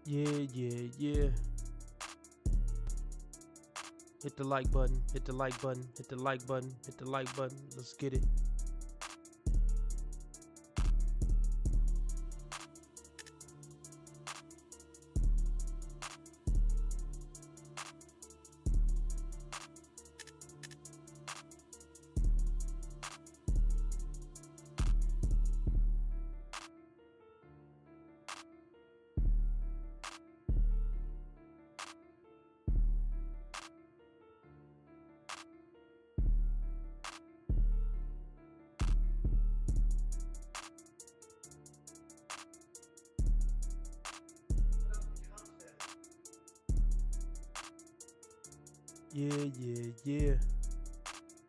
Yeah. Hit the like button, hit the like button, hit the like button, hit the like button. Let's get it. Yeah.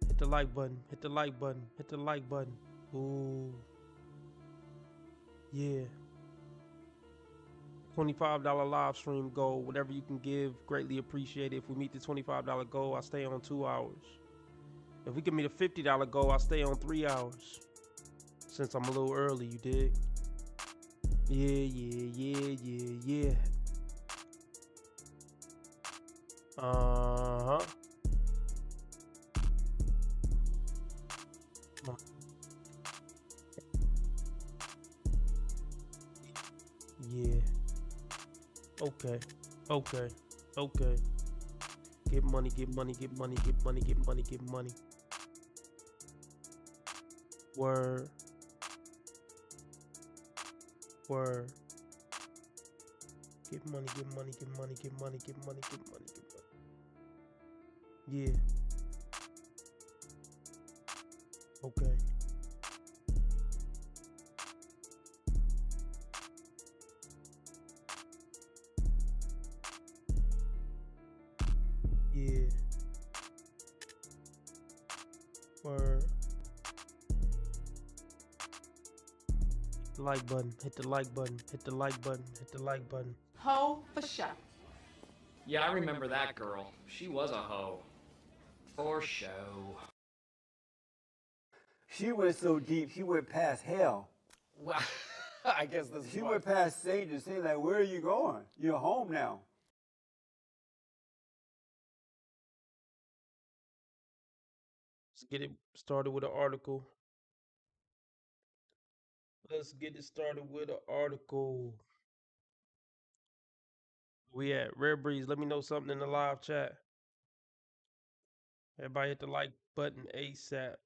Hit the like button, hit the like button, hit the like button. Ooh. Yeah. $25 live stream goal. Whatever you can give, greatly appreciated. If we meet the $25 goal, I stay on 2 hours. If we can meet a $50 goal, I stay on 3 hours. Since I'm a little early, you dig? Yeah. Uh-huh. Yeah. Okay. Get money. Word. Get money. Yeah. Okay. Yeah. Word. Like button. Hit the like button. Ho for sure. Yeah, I remember that girl. She was a hoe. For show. She went so deep, she went past hell. Well, I guess this is She went past Satan and saying, like, where are you going? You're home now. Let's get it started with an article. We at Rare Breeze. Let me know something in the live chat. Everybody hit the like button ASAP.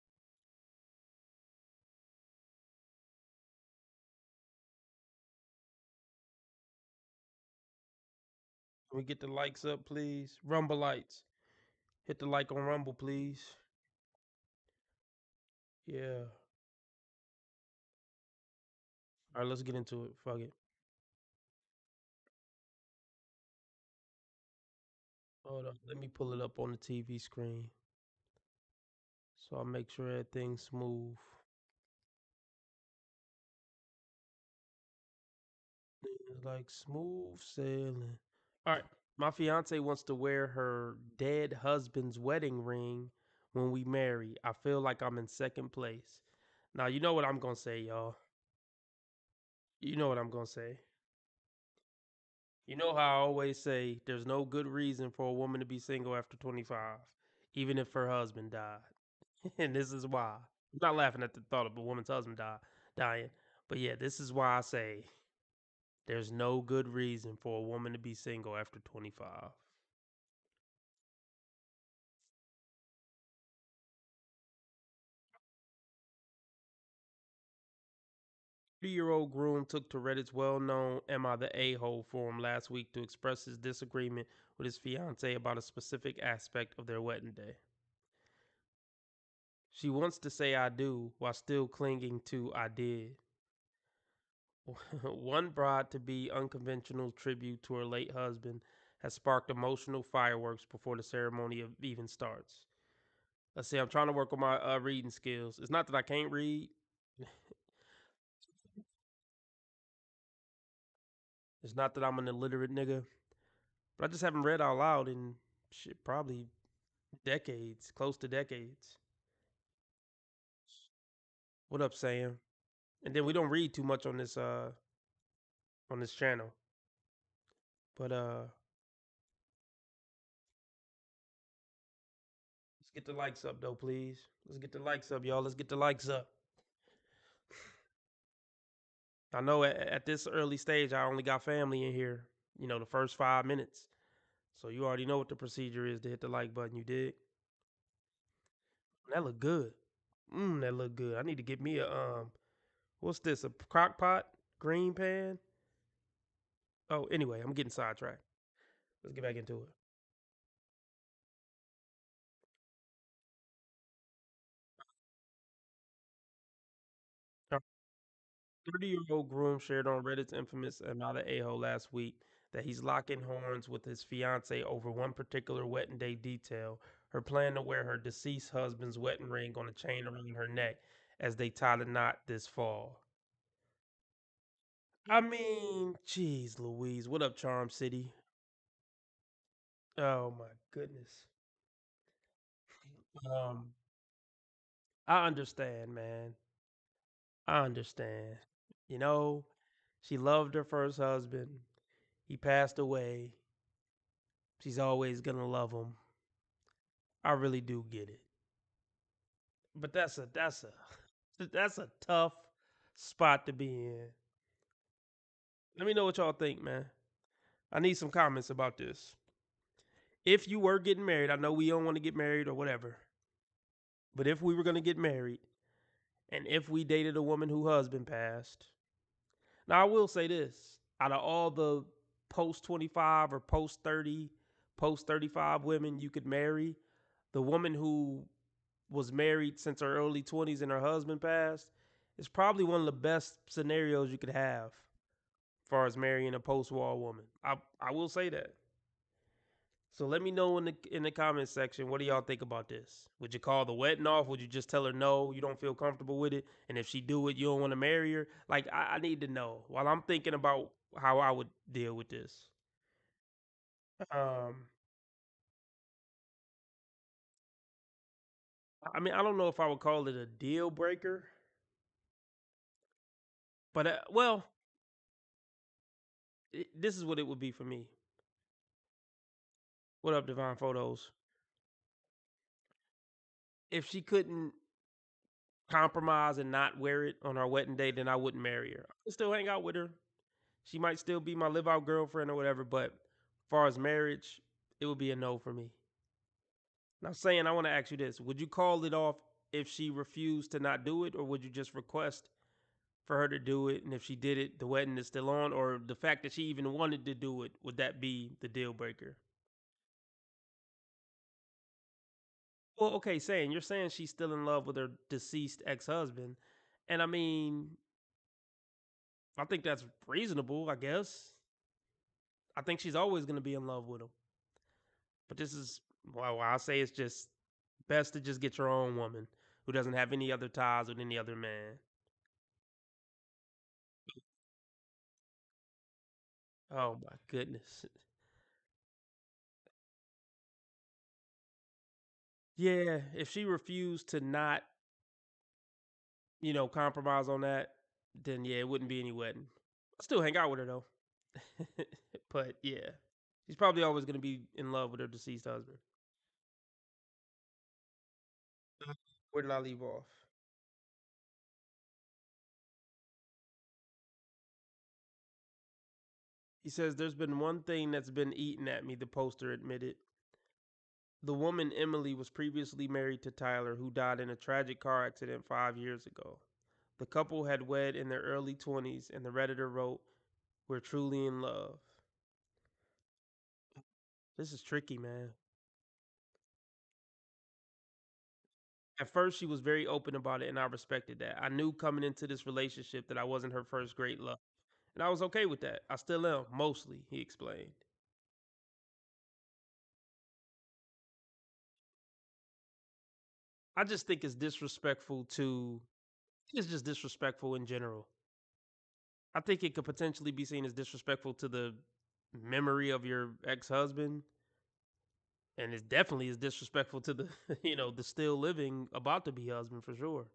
Can we get the likes up, please? Rumble lights. Hit the like on Rumble, please. Yeah. All right, let's get into it. Fuck it. Hold up. Let me pull it up on the TV screen. So I'll make sure everything's smooth. It's like smooth sailing. All right. My fiance wants to wear her dead husband's wedding ring when we marry. I feel like I'm in second place. Now, you know what I'm going to say, y'all. You know what I'm going to say. You know how I always say there's no good reason for a woman to be single after 25, even if her husband died. And this is why. I'm not laughing at the thought of a woman's husband dying. But yeah, this is why I say there's no good reason for a woman to be single after 25. 3-year-old groom took to Reddit's well-known "Am I the A-hole" forum last week to express his disagreement with his fiancée about a specific aspect of their wedding day. She wants to say "I do" while still clinging to "I did." One bride-to-be unconventional tribute to her late husband has sparked emotional fireworks before the ceremony even starts. Let's see, I'm trying to work on my reading skills. It's not that I can't read. It's not that I'm an illiterate nigga. But I just haven't read out loud in shit, probably decades, close to decades. What up, Sam? And then we don't read too much on this channel. But let's get the likes up though, please. Let's get the likes up, y'all. Let's get the likes up. I know at this early stage, I only got family in here. You know, the first 5 minutes. So you already know what the procedure is to hit the like button. You did. That look good. That look good. I need to get me a what's this? A crock pot, green pan. Oh, anyway, I'm getting sidetracked. Let's get back into it. 30-year-old groom shared on Reddit's infamous Another A-hole last week that he's locking horns with his fiance over one particular wedding day detail, her plan to wear her deceased husband's wedding ring on a chain around her neck as they tie the knot this fall. I mean, geez Louise, what up, Charm City? Oh my goodness. Um, I understand, man. I understand. You know, she loved her first husband. He passed away. She's always gonna love him. I really do get it. But that's a that's a tough spot to be in. Let me know what y'all think, man. I need some comments about this. If you were getting married, I know we don't want to get married or whatever, but if we were gonna get married, and if we dated a woman whose husband passed, now I will say this: out of all the post 25 or post 30, post 35 women you could marry, the woman who was married since her early 20s and her husband passed is probably one of the best scenarios you could have as far as marrying a post-war woman. I will say that. So let me know in the comments section, what do y'all think about this? Would you call the wedding off? Would you just tell her no, you don't feel comfortable with it, and if she do it, you don't want to marry her? Like I need to know while I'm thinking about how I would deal with this. Um, I mean, I don't know if I would call it a deal breaker, but well, this is what it would be for me. What up, Divine Photos? If she couldn't compromise and not wear it on our wedding day, then I wouldn't marry her. I could still hang out with her. She might still be my live out girlfriend or whatever, but as far as marriage, it would be a no for me. Now, saying, I want to ask you this: would you call it off if she refused to not do it, or would you just request for her to do it? And if she did it, the wedding is still on, or the fact that she even wanted to do it, would that be the deal breaker? Well, okay, saying you're saying she's still in love with her deceased ex husband, and I mean, I think that's reasonable. I guess I think she's always going to be in love with him, but this is well, I say it's just best to just get your own woman who doesn't have any other ties with any other man. Oh my goodness. Yeah, if she refused to not, compromise on that, then yeah, it wouldn't be any wedding. I'll still hang out with her though. But yeah, she's probably always going to be in love with her deceased husband. Where did I leave off? He says, there's been one thing that's been eating at me, the poster admitted. The woman Emily was previously married to Tyler, who died in a tragic car accident 5 years ago. The couple had wed in their early 20s, and the Redditor wrote, "We're truly in love." This is tricky, man. At first, she was very open about it, and I respected that. I knew coming into this relationship that I wasn't her first great love, and I was okay with that. I still am, mostly, he explained. I just think it's disrespectful to, it's just disrespectful in general. I think it could potentially be seen as disrespectful to the memory of your ex husband, and it definitely is disrespectful to the the still living about to be husband for sure.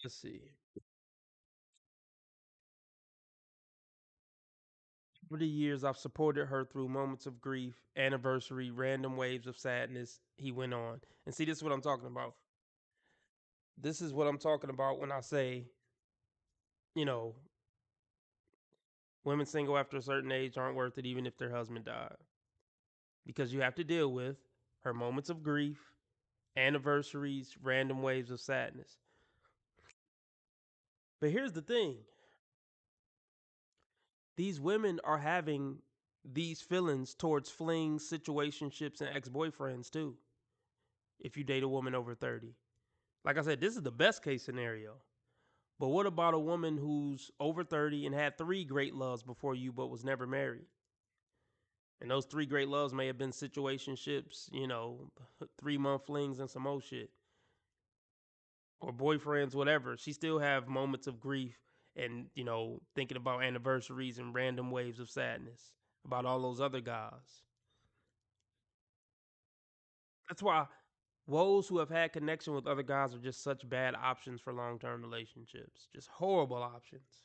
Let's see. Over the years, I've supported her through moments of grief, anniversary, random waves of sadness. He went on. And see, this is what I'm talking about. This is what I'm talking about when I say, you know, women single after a certain age aren't worth it, even if their husband died. Because you have to deal with her moments of grief, anniversaries, random waves of sadness. But here's the thing, these women are having these feelings towards flings, situationships, and ex boyfriends too. If you date a woman over 30, like I said, this is the best case scenario. But what about a woman who's over 30 and had three great loves before you but was never married? And those three great loves may have been situationships, 3 month flings and some old shit. Or boyfriends, whatever. She still have moments of grief and, thinking about anniversaries and random waves of sadness about all those other guys. That's why woes who have had connection with other guys are just such bad options for long term relationships. Just horrible options.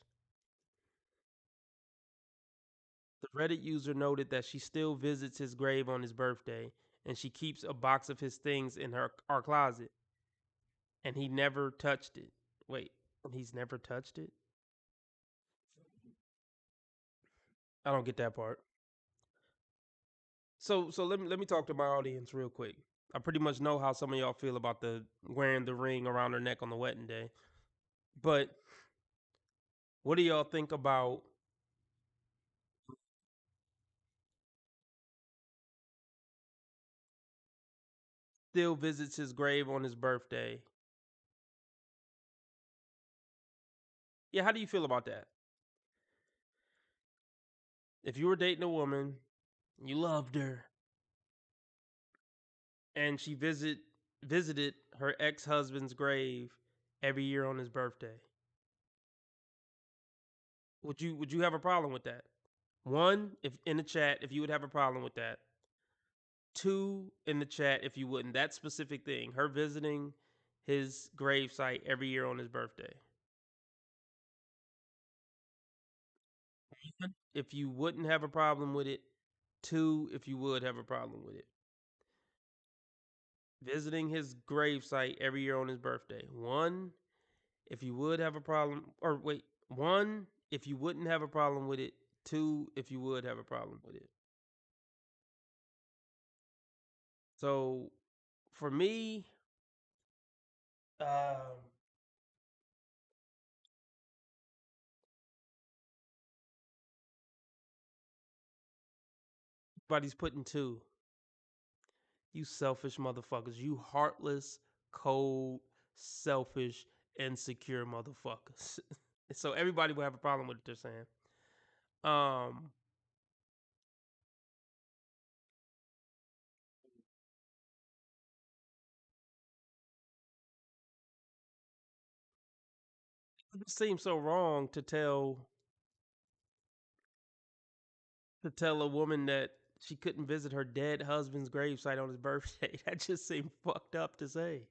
The Reddit user noted that she still visits his grave on his birthday and she keeps a box of his things in our closet and he never touched it. Wait, he's never touched it? I don't get that part. So let me talk to my audience real quick. I pretty much know how some of y'all feel about the wearing the ring around her neck on the wedding day. But what do y'all think about still visits his grave on his birthday? Yeah, how do you feel about that? If you were dating a woman, you loved her, and she visited her ex-husband's grave every year on his birthday, would you have a problem with that? One, if in the chat, if you would have a problem with that. Two, in the chat, if you wouldn't. That specific thing, her visiting his gravesite every year on his birthday. If you wouldn't have a problem with it. Two, if you would have a problem with it. Visiting his gravesite every year on his birthday. One, if you would have a problem, or wait, one, if you wouldn't have a problem with it. Two, if you would have a problem with it. So, for me, um, everybody's putting two. You selfish motherfuckers. You heartless, cold, selfish, insecure motherfuckers. So everybody will have a problem with what they're saying. Um, it seems so wrong to tell a woman that she couldn't visit her dead husband's gravesite on his birthday. That just seemed fucked up to say.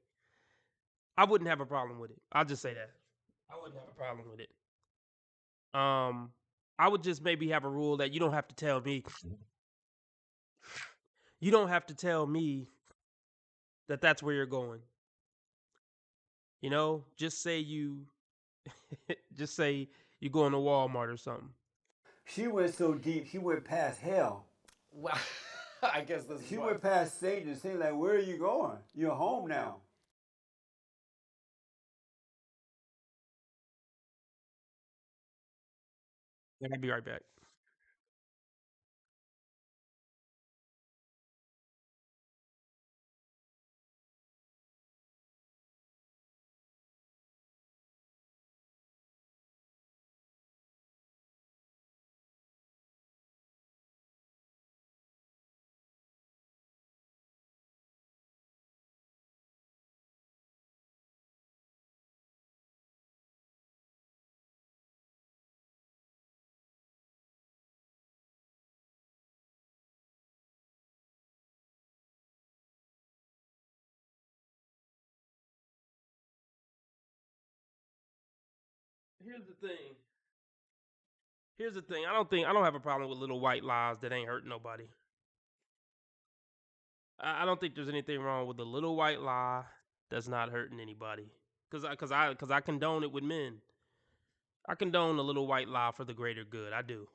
I wouldn't have a problem with it. I'll just say that. I wouldn't have a problem with it. Um, I would just maybe have a rule that you don't have to tell me. You don't have to tell me that that's where you're going. Just say just say you going to Walmart or something. She went so deep, she went past hell. Well, I guess this is She what. went past Satan. Saying like, where are you going? You're home now. I'll be right back. here's the thing. Here's the thing. I don't have a problem with little white lies that ain't hurting nobody. I don't think there's anything wrong with a little white lie that's not hurting anybody. Cause I condone it with men. I condone a little white lie for the greater good. I do.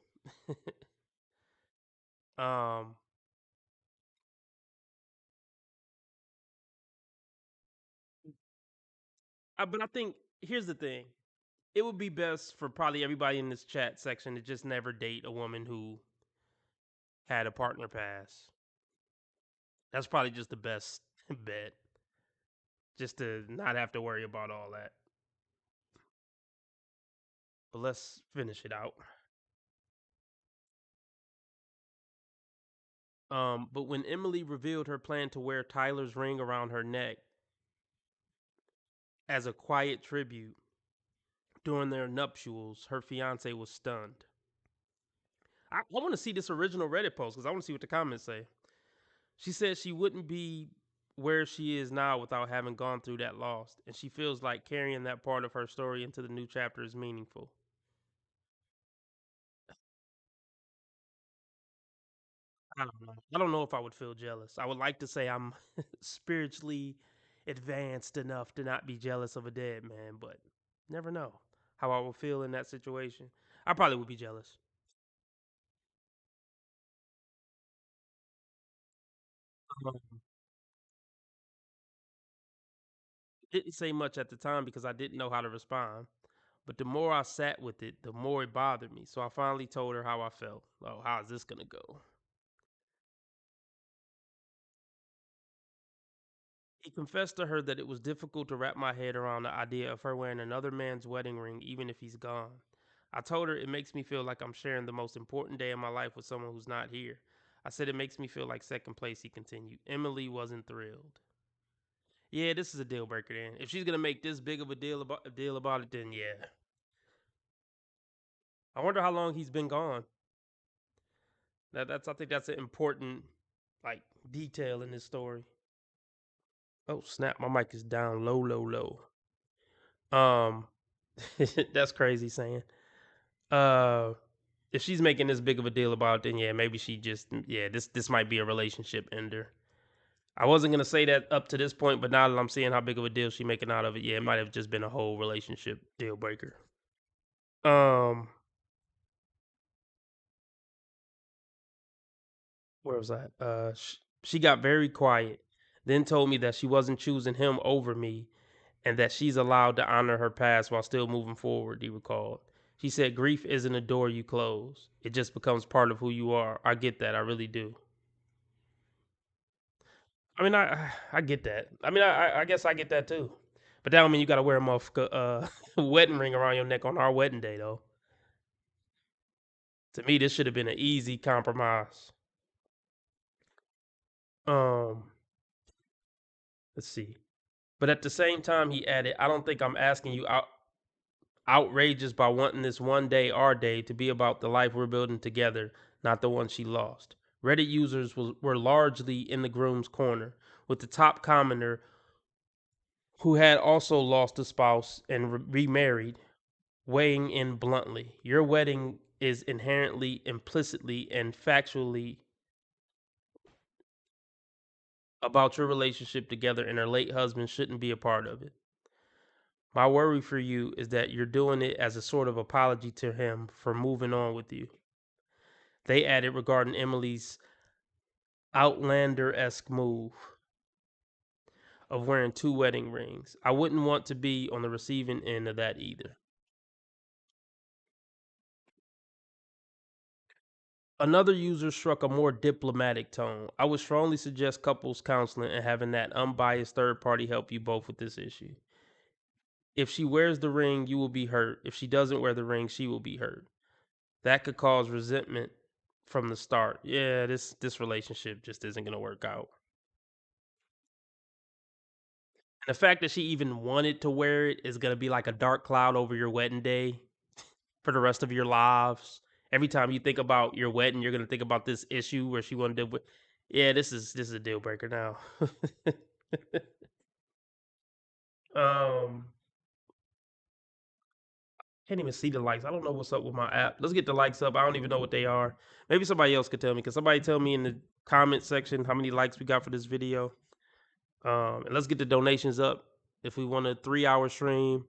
um, but I think here's the thing. It would be best for probably everybody in this chat section to just never date a woman who had a partner pass. That's probably just the best bet, just to not have to worry about all that. But let's finish it out. But when Emily revealed her plan to wear Tyler's ring around her neck as a quiet tribute during their nuptials, her fiance was stunned. I want to see this original Reddit post because I want to see what the comments say. She said she wouldn't be where she is now without having gone through that loss, and she feels like carrying that part of her story into the new chapter is meaningful. I don't know. I don't know if I would feel jealous. I would like to say I'm spiritually advanced enough to not be jealous of a dead man, but never know how I would feel in that situation. I probably would be jealous. Um, didn't say much at the time because I didn't know how to respond. But the more I sat with it, the more it bothered me. So I finally told her how I felt. Oh, how's this gonna go? He confessed to her that it was difficult to wrap my head around the idea of her wearing another man's wedding ring, even if he's gone. I told her it makes me feel like I'm sharing the most important day of my life with someone who's not here. I said it makes me feel like second place, he continued. Emily wasn't thrilled. Yeah, this is a deal breaker then. If she's gonna make this big of a deal about it, then yeah. I wonder how long he's been gone. That's I think that's an important like detail in this story. Oh snap, my mic is down low, low, low. Um that's crazy saying. Uh if she's making this big of a deal about it, then yeah, maybe she just yeah, this might be a relationship ender. I wasn't gonna say that up to this point, but now that I'm seeing how big of a deal she's making out of it, yeah, it might have just been a whole relationship deal breaker. Um, where was I? She got very quiet, then told me that she wasn't choosing him over me, and that she's allowed to honor her past while still moving forward. He recalled. She said, "Grief isn't a door you close; it just becomes part of who you are." I get that, I really do. I mean, I get that. I mean, I guess I get that too. But that don't mean you got to wear a motherfucker wedding ring around your neck on our wedding day, though. To me, this should have been an easy compromise. Um, let's see. But at the same time, he added, "I don't think I'm asking you outrageous by wanting this one day, our day, to be about the life we're building together, not the one she lost." Reddit users were largely in the groom's corner, with the top commenter who had also lost a spouse and remarried weighing in bluntly. Your wedding is inherently, implicitly, and factually about your relationship together, and her late husband shouldn't be a part of it. My worry for you is that you're doing it as a sort of apology to him for moving on with you. They added regarding Emily's Outlander esque move of wearing two wedding rings. I wouldn't want to be on the receiving end of that either. Another user struck a more diplomatic tone. I would strongly suggest couples counseling and having that unbiased third party help you both with this issue. If she wears the ring, you will be hurt. If she doesn't wear the ring, she will be hurt. That could cause resentment from the start. Yeah, this relationship just isn't going to work out. And the fact that she even wanted to wear it is going to be like a dark cloud over your wedding day for the rest of your lives. Every time you think about your wedding, you're going to think about this issue where she wanted to. Yeah, this is a deal breaker now. um, Can't even see the likes. I don't know what's up with my app. Let's get the likes up. I don't even know what they are. Maybe somebody else could tell me. Can somebody tell me in the comment section how many likes we got for this video? And let's get the donations up. If we want a 3-hour stream,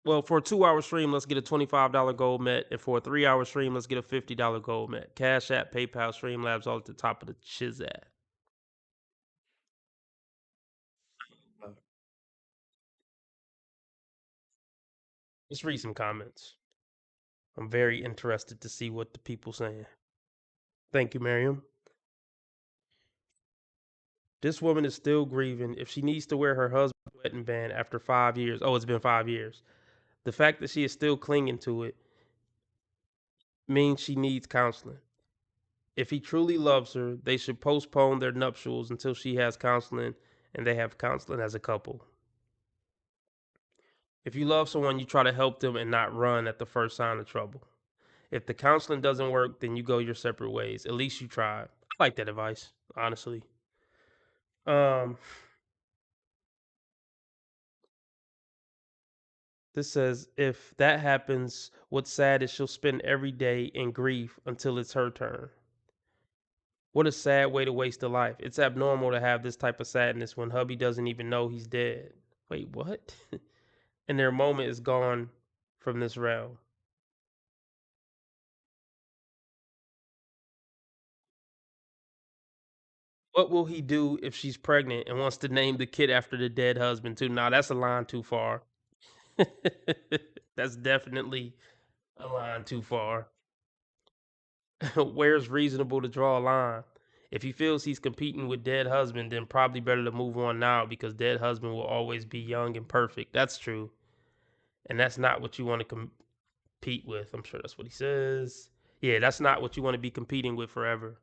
well, for a 2-hour stream, let's get a $25 gold met, and for a 3-hour stream, let's get a $50 gold met. Cash App, PayPal, Streamlabs, all at the top of the chizat. Let's read some comments. I'm very interested to see what the people saying. Thank you, Miriam. This woman is still grieving. If she needs to wear her husband's wedding band after 5 years, oh, it's been 5 years. The fact that she is still clinging to it means she needs counseling. If he truly loves her, they should postpone their nuptials until she has counseling and they have counseling as a couple. If you love someone, you try to help them and not run at the first sign of trouble. If the counseling doesn't work, then you go your separate ways. At least you tried. I like that advice, honestly. Um, this says if that happens, what's sad is she'll spend every day in grief until it's her turn. What a sad way to waste a life. It's abnormal to have this type of sadness when hubby doesn't even know he's dead. Wait, what? And their moment is gone from this realm. What will he do if she's pregnant and wants to name the kid after the dead husband too? Nah, that's a line too far. That's definitely a line too far. Where's reasonable to draw a line? If he feels he's competing with dead husband, then probably better to move on now because dead husband will always be young and perfect. That's true. And that's not what you want to compete with. I'm sure that's what he says. Yeah, that's not what you want to be competing with forever.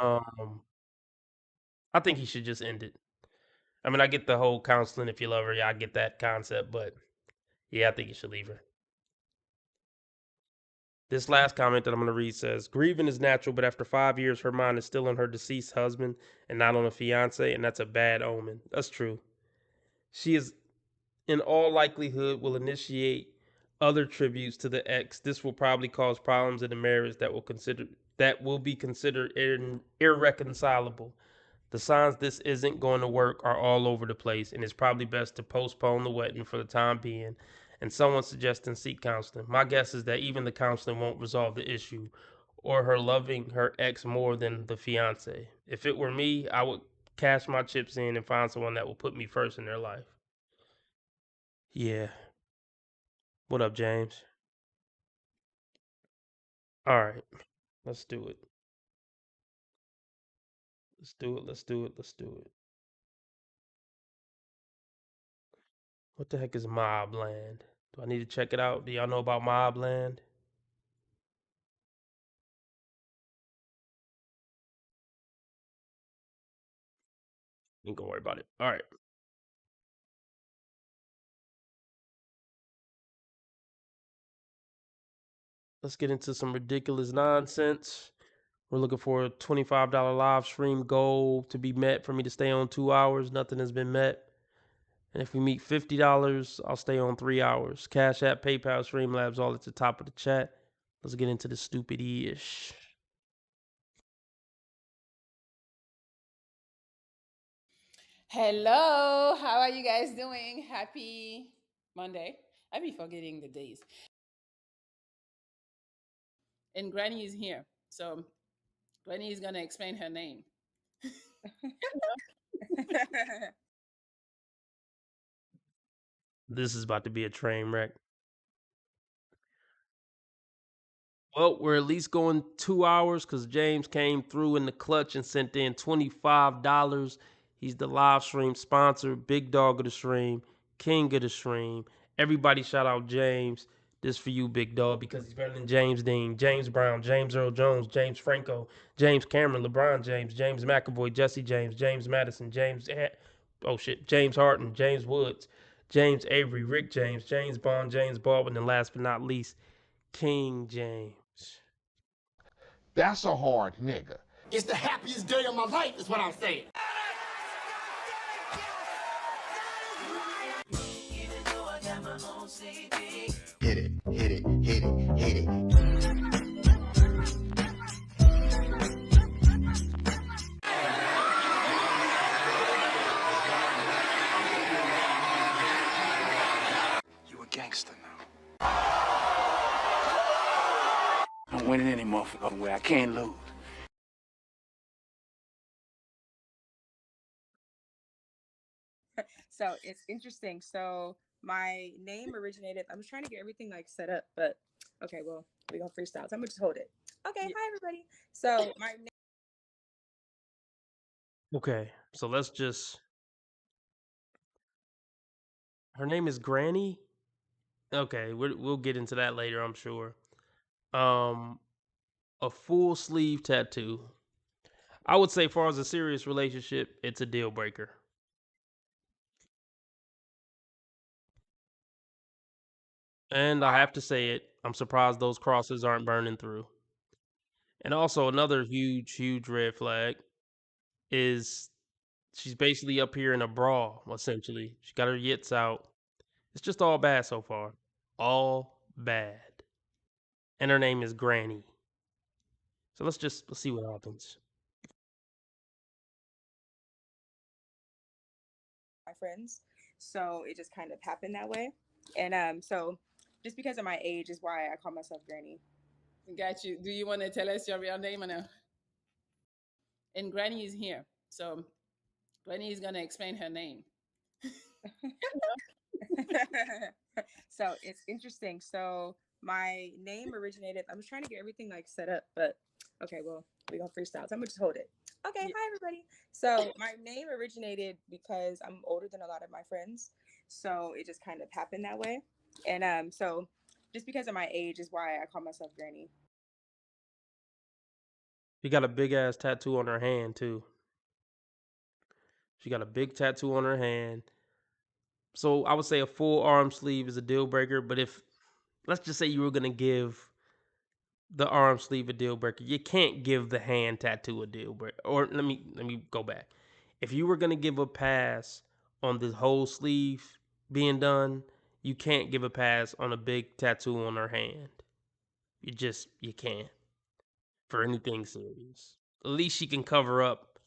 Um, I think he should just end it. I mean, I get the whole counseling if you love her. Yeah, I get that concept, but yeah, I think you should leave her. This last comment that I'm going to read says, grieving is natural, but after 5 years, her mind is still on her deceased husband and not on a fiance, and that's a bad omen. That's true. She is, in all likelihood, will initiate other tributes to the ex. This will probably cause problems in the marriage that will be considered irreconcilable. The signs this isn't going to work are all over the place, and it's probably best to postpone the wedding for the time being. And someone suggesting seek counseling. My guess is that even the counseling won't resolve the issue or her loving her ex more than the fiance. If it were me, I would cash my chips in and find someone that will put me first in their life. Yeah. What up, James? All right. Let's do it. Let's do it. Let's do it. Let's do it. What the heck is Mobland? Do I need to check it out? Do y'all know about Mobland? Ain't gonna worry about it. All right. Let's get into some ridiculous nonsense. We're looking for a $25 live stream goal to be met for me to stay on 2 hours. Nothing has been met. And if we meet $50, I'll stay on 3 hours. Cash App, PayPal, Streamlabs, all at the top of the chat. Let's get into the stupid ish. Hello, how are you guys doing? Happy Monday. I be forgetting the days. And Granny is here. So Granny is gonna explain her name. This is about to be a train wreck. Well, we're at least going 2 hours because James came through in the clutch and sent in $25. He's the live stream sponsor, big dog of the stream, king of the stream. Everybody shout out James. This for you, big dog, because he's better than James Dean, James Brown, James Earl Jones, James Franco, James Cameron, LeBron James, James McAvoy, Jesse James, James Madison, James Harden, James Woods, James Avery, Rick James, James Bond, James Baldwin, and last but not least, King James. That's a hard nigga. It's the happiest day of my life, is what I'm saying. Hit it, hit it, hit it, hit it. You a gangster now. I don't win any motherfucking way. I can't lose. So it's interesting. So my name originated. I was trying to get everything like set up, but okay, well, we gonna freestyle. So I'm gonna just hold it. Okay, hi everybody. So my name. Okay, so let's just. Her name is Granny. Okay, we'll get into that later, I'm sure. Um, a full sleeve tattoo. I would say, far as a serious relationship, it's a deal breaker. And I have to say it, I'm surprised those crosses aren't burning through. And also, another huge, huge red flag is she's basically up here in a brawl, essentially. She got her yits out. It's just all bad so far. All bad. And her name is Granny. So let's see what happens. My friends. So it just kind of happened that way. And so just because of my age is why I call myself Granny. Got you. Do you want to tell us your real name or no? And Granny is here. So Granny is going to explain her name. So it's interesting. So my name originated. I was trying to get everything like set up, but okay, well, we gonna freestyle. So I'm gonna just hold it. Okay, hi everybody. So my name originated because I'm older than a lot of my friends. So it just kind of happened that way. And so just because of my age is why I call myself Granny. She got a big ass tattoo on her hand, too. She got a big tattoo on her hand. So I would say a full arm sleeve is a deal breaker, but if let's just say you were gonna give the arm sleeve a deal breaker, you can't give the hand tattoo a deal breaker. Or let me go back. If you were gonna give a pass on the whole sleeve being done, you can't give a pass on a big tattoo on her hand. You can't for anything serious. At least she can cover up,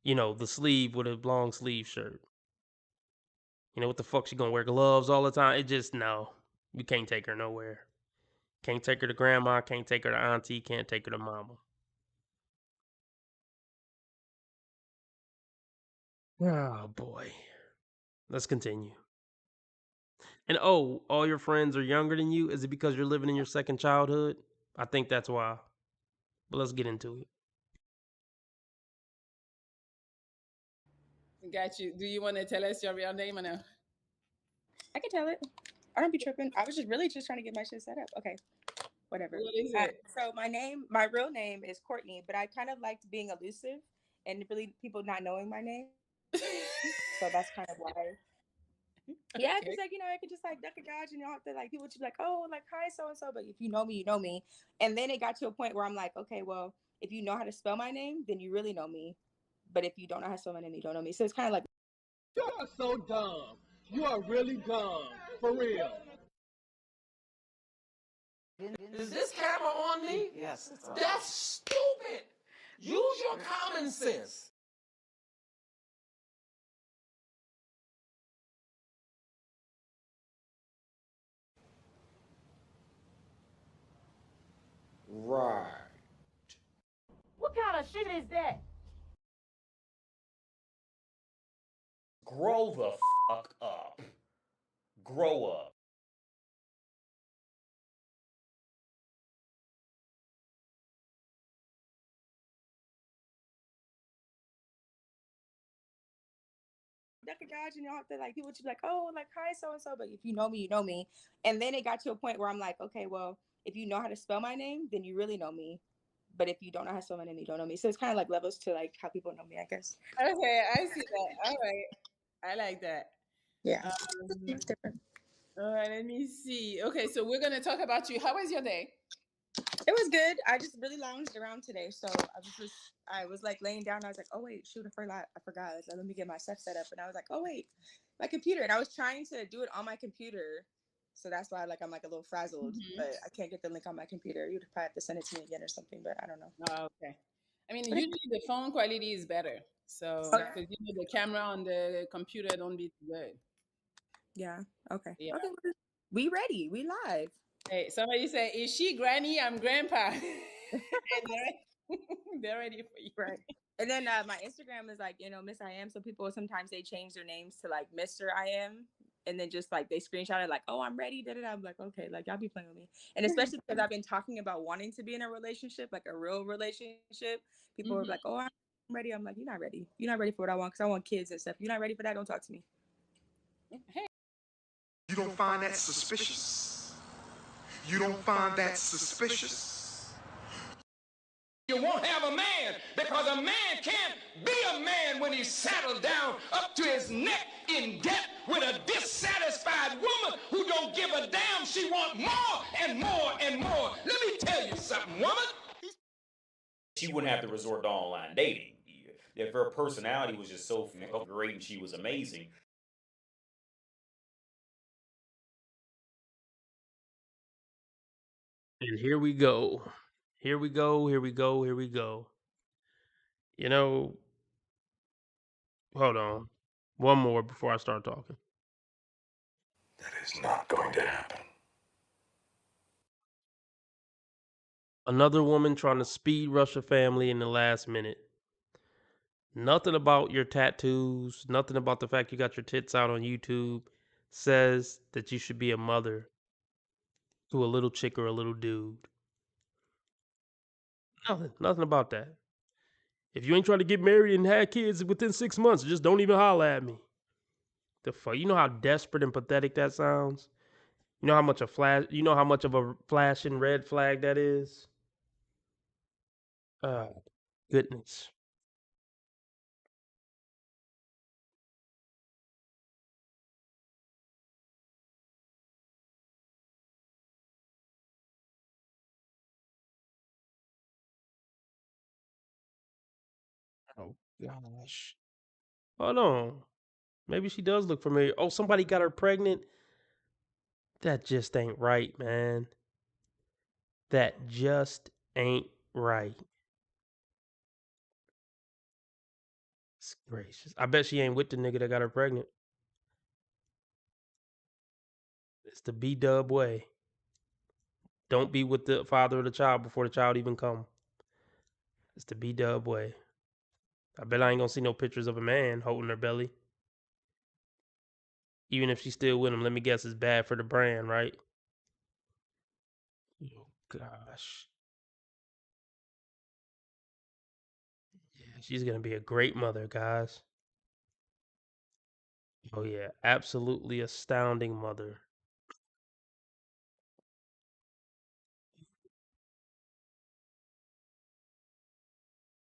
the sleeve with a long sleeve shirt. What the fuck she gonna wear gloves all the time? It just no. You can't take her nowhere. Can't take her to grandma, can't take her to auntie, can't take her to mama. Oh boy. Let's continue. And oh, all your friends are younger than you? Is it because you're living in your second childhood? I think that's why. But let's get into it. Got you. Do you want to tell us your real name or no? I can tell it. I don't be tripping. I was just really just trying to get my shit set up. Okay, whatever. What is it? So my real name is Courtney, but I kind of liked being elusive and really people not knowing my name. So that's kind of why. Yeah, because Okay. I could just like duck and dodge, and you don't have to like people would be like, oh, like hi so and so, but if you know me, you know me. And then it got to a point where I'm like, okay, well, if you know how to spell my name, then you really know me. But if you don't know how to spell my name, you don't know me. So it's kind of like You are so dumb. You are really dumb. For real. Is this camera on me? Yes, it's on. That's stupid. Use your common sense. Right. What kind of shit is that? Grow the fuck up. Grow up. duck and dodge, and you don't have to like people would be like, oh, like hi so and so, but if you know me, you know me. And then it got to a point where I'm like, okay, well, if you know how to spell my name, then you really know me. But if you don't know how to spell my name, you don't know me. So it's kind of like levels to like how people know me, I guess. Okay, I see that. All right. I like that. Yeah, Um, it's different. all right, let me see. Okay, so we're going to talk about you. How was your day? It was good. I just really lounged around today, so I was like laying down. I was like, oh wait, shoot, I forgot. I was like, let me get my stuff set up, and I was like, oh wait, my computer. And I was trying to do it on my computer, So that's why like I'm like a little frazzled, but I can't get the link on my computer. You'd probably have to send it to me again or something, but I don't know. Oh, okay. I mean, usually the phone quality is better. So, Okay. because the camera on the computer don't be too good. Yeah. Okay. Yeah. Okay. We ready. We live. Hey, somebody say, "Is she granny? I'm grandpa." And they're ready for you. Right. And then my Instagram is like, Miss I Am. So people sometimes they change their names to like Mr. I Am. And then just like they screenshot it like, oh, I'm ready. Da-da-da. I'm like, okay, like y'all be playing with me. And especially because I've been talking about wanting to be in a relationship, like a real relationship. People are like, oh, I'm ready. I'm like, you're not ready. You're not ready for what I want because I want kids and stuff. You're not ready for that. Don't talk to me. Hey. You don't find that suspicious? You don't find that suspicious? You won't have a man because a man can't be a man when he's saddled down up to his neck in debt with a dissatisfied woman who don't give a damn. She wants more and more and more. Let me tell you something, woman. She wouldn't have to resort to online dating. If her personality was just so great and she was amazing. And here we go. Here we go. Here we go. Here we go. You know, hold on. One more before I start talking. That is not going to happen. Another woman trying to speed rush a family in the last minute. Nothing about your tattoos, nothing about the fact you got your tits out on YouTube says that you should be a mother to a little chick or a little dude. Nothing about that. If you ain't trying to get married and have kids within 6 months, just don't even holler at me. The fuck, you know how desperate and pathetic that sounds? You know how much of a flashing red flag that is? Goodness. Oh gosh. Hold on. Maybe she does look familiar. Oh, somebody got her pregnant. That just ain't right, man. That just ain't right. It's gracious. I bet she ain't with the nigga that got her pregnant. It's the B-dub way. Don't be with the father of the child before the child even come. It's the B-dub way. I bet I ain't gonna see no pictures of a man holding her belly. Even if she's still with him, let me guess, it's bad for the brand, right? Oh gosh. Yeah, she's gonna be a great mother, guys. Oh yeah, absolutely astounding mother.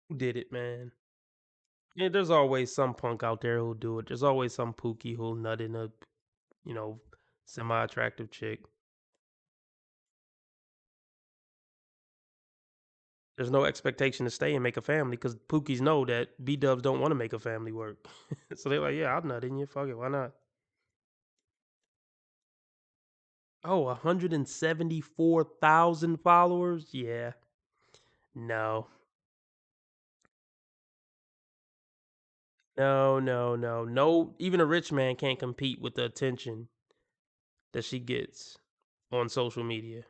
Who did it, man? Yeah, there's always some punk out there who'll do it. There's always some pookie who'll nut in a, you know, semi-attractive chick. There's no expectation to stay and make a family because pookies know that B-dubs don't want to make a family work. So they're like, yeah, I'll nut in you. Fuck it, why not? Oh, 174,000 followers? Yeah. No. No, no, no. No, even a rich man can't compete with the attention that she gets on social media.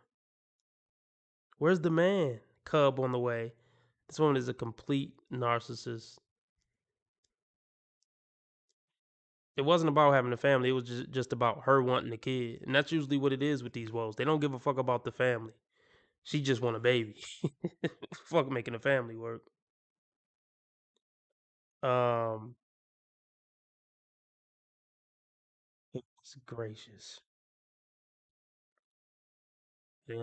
Where's the man? Cub on the way. This woman is a complete narcissist. It wasn't about having a family. It was just about her wanting a kid. And that's usually what it is with these woes. They don't give a fuck about the family. She just want a baby. Fuck making a family work. Um, it's gracious. Yeah.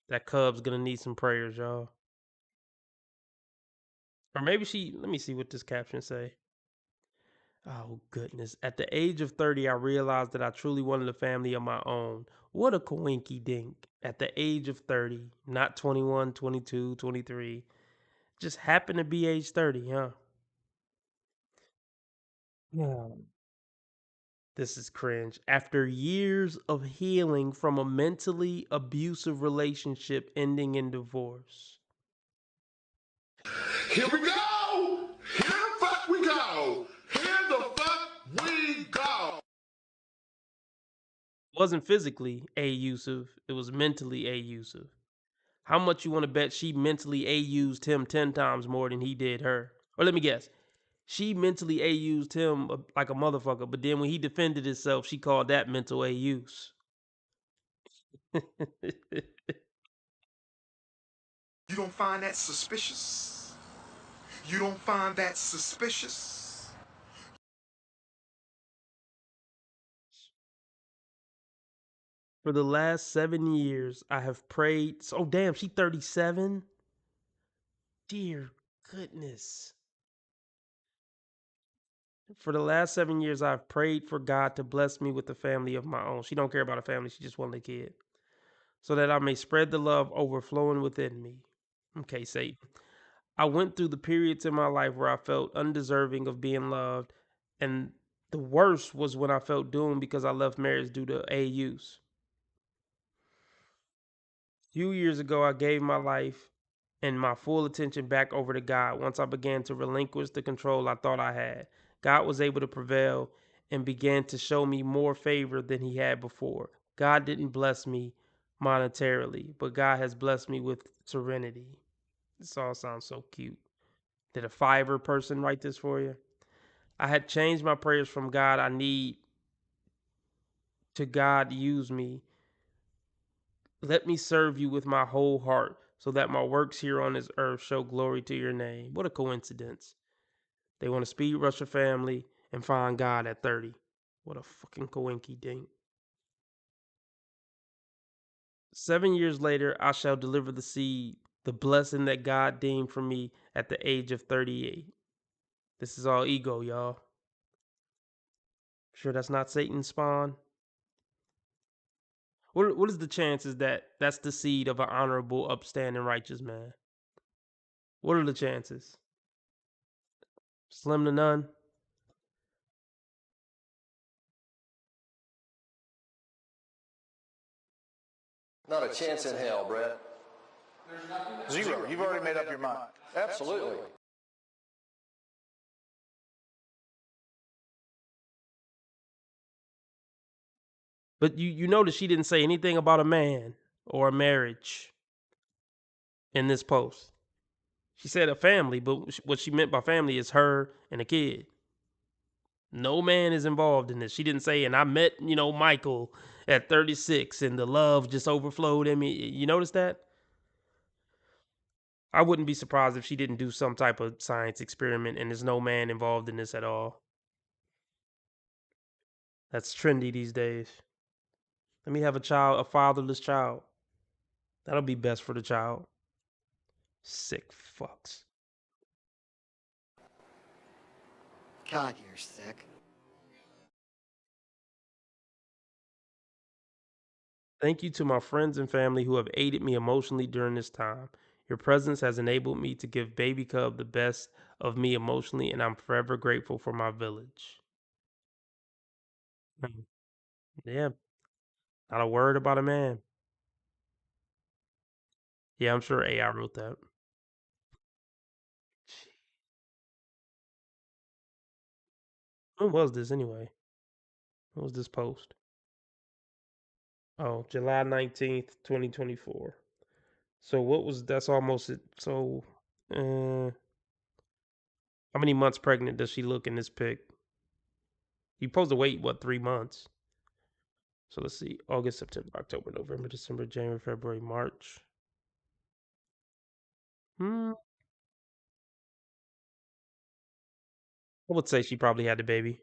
That Cub's gonna need some prayers, y'all. Or maybe let me see what this caption say. Oh goodness. At the age of 30, I realized that I truly wanted a family of my own. What a coinky dink. At the age of 30, not 21, 22, 23. Just happened to be age 30, huh? Yeah. This is cringe. After years of healing from a mentally abusive relationship ending in divorce. Here we go. Here the fuck we go. Here the fuck we go. It wasn't physically abusive, it was mentally abusive. How much you want to bet she mentally abused him 10 times more than he did her? Or let me guess. She mentally abused him like a motherfucker, but then when he defended himself, she called that mental abuse. You don't find that suspicious? You don't find that suspicious? For the last 7 years, I have prayed. Oh, damn, she 37? Dear goodness. For the last 7 years, I've prayed for God to bless me with a family of my own. She don't care about a family. She just wanted a kid. So that I may spread the love overflowing within me. Okay, Satan. I went through the periods in my life where I felt undeserving of being loved. And the worst was when I felt doomed because I left marriage due to AUs. A few years ago, I gave my life and my full attention back over to God once I began to relinquish the control I thought I had. God was able to prevail and began to show me more favor than he had before. God didn't bless me monetarily, but God has blessed me with serenity. This all sounds so cute. Did a Fiverr person write this for you? I had changed my prayers from God I need to God use me. Let me serve you with my whole heart so that my works here on this earth show glory to your name. What a coincidence. They want to speed rush a family and find God at 30. What a fucking coinky dink. 7 years later, I shall deliver the seed, the blessing that God deemed for me at the age of 38. This is all ego, y'all. Sure that's not Satan's spawn? What is the chances that that's the seed of an honorable, upstanding, righteous man? What are the chances? Slim to none? Not a chance in hell, Brett. Zero. You've already made up your mind. Absolutely. But you notice she didn't say anything about a man or a marriage in this post. She said a family, but what she meant by family is her and a kid. No man is involved in this. She didn't say, and I met, Michael at 36 and the love just overflowed in me. You notice that? I wouldn't be surprised if she didn't do some type of science experiment and there's no man involved in this at all. That's trendy these days. Let me have a fatherless child. That'll be best for the child. Sick fucks. God, you're sick. Thank you to my friends and family who have aided me emotionally during this time. Your presence has enabled me to give Baby Cub the best of me emotionally, and I'm forever grateful for my village. Yeah, not a word about a man. Yeah, I'm sure AI wrote that. When was this anyway? When was this post? Oh, July 19th, 2024. So that's almost it. So, how many months pregnant does she look in this pic? You supposed to wait, 3 months? So let's see. August, September, October, November, December, January, February, March. I would say she probably had the baby.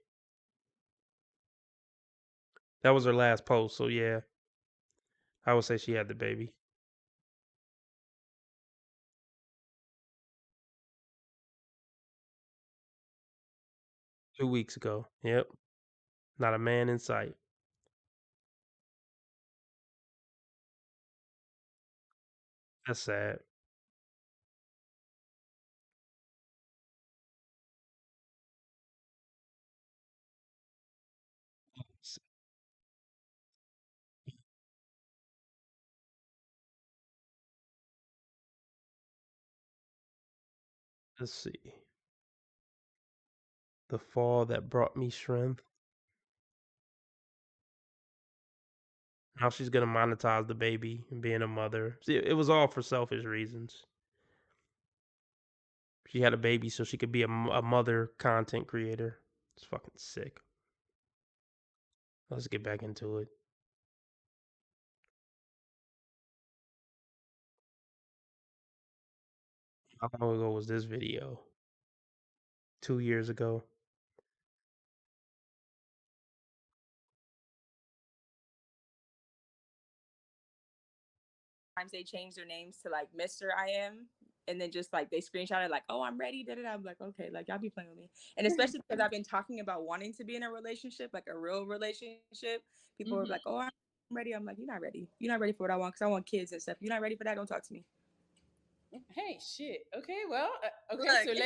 That was her last post, so yeah. I would say she had the baby. Two weeks ago. Yep. Not a man in sight. That's sad. Let's see. The fall that brought me strength. How she's gonna monetize the baby and being a mother. See, it was all for selfish reasons. She had a baby so she could be a mother content creator. It's fucking sick. Let's get back into it. How long ago was this video? 2 years ago. Sometimes they change their names to like Mr. I am, and then just like they screenshot it like, oh, I'm ready. Da, da, da. I'm like, okay, like y'all be playing with me. And especially because I've been talking about wanting to be in a relationship, like a real relationship. People were like, oh, I'm ready. I'm like, you're not ready. You're not ready for what I want because I want kids and stuff. You're not ready for that. Don't talk to me. Hey, shit. Okay, well, okay. Look, So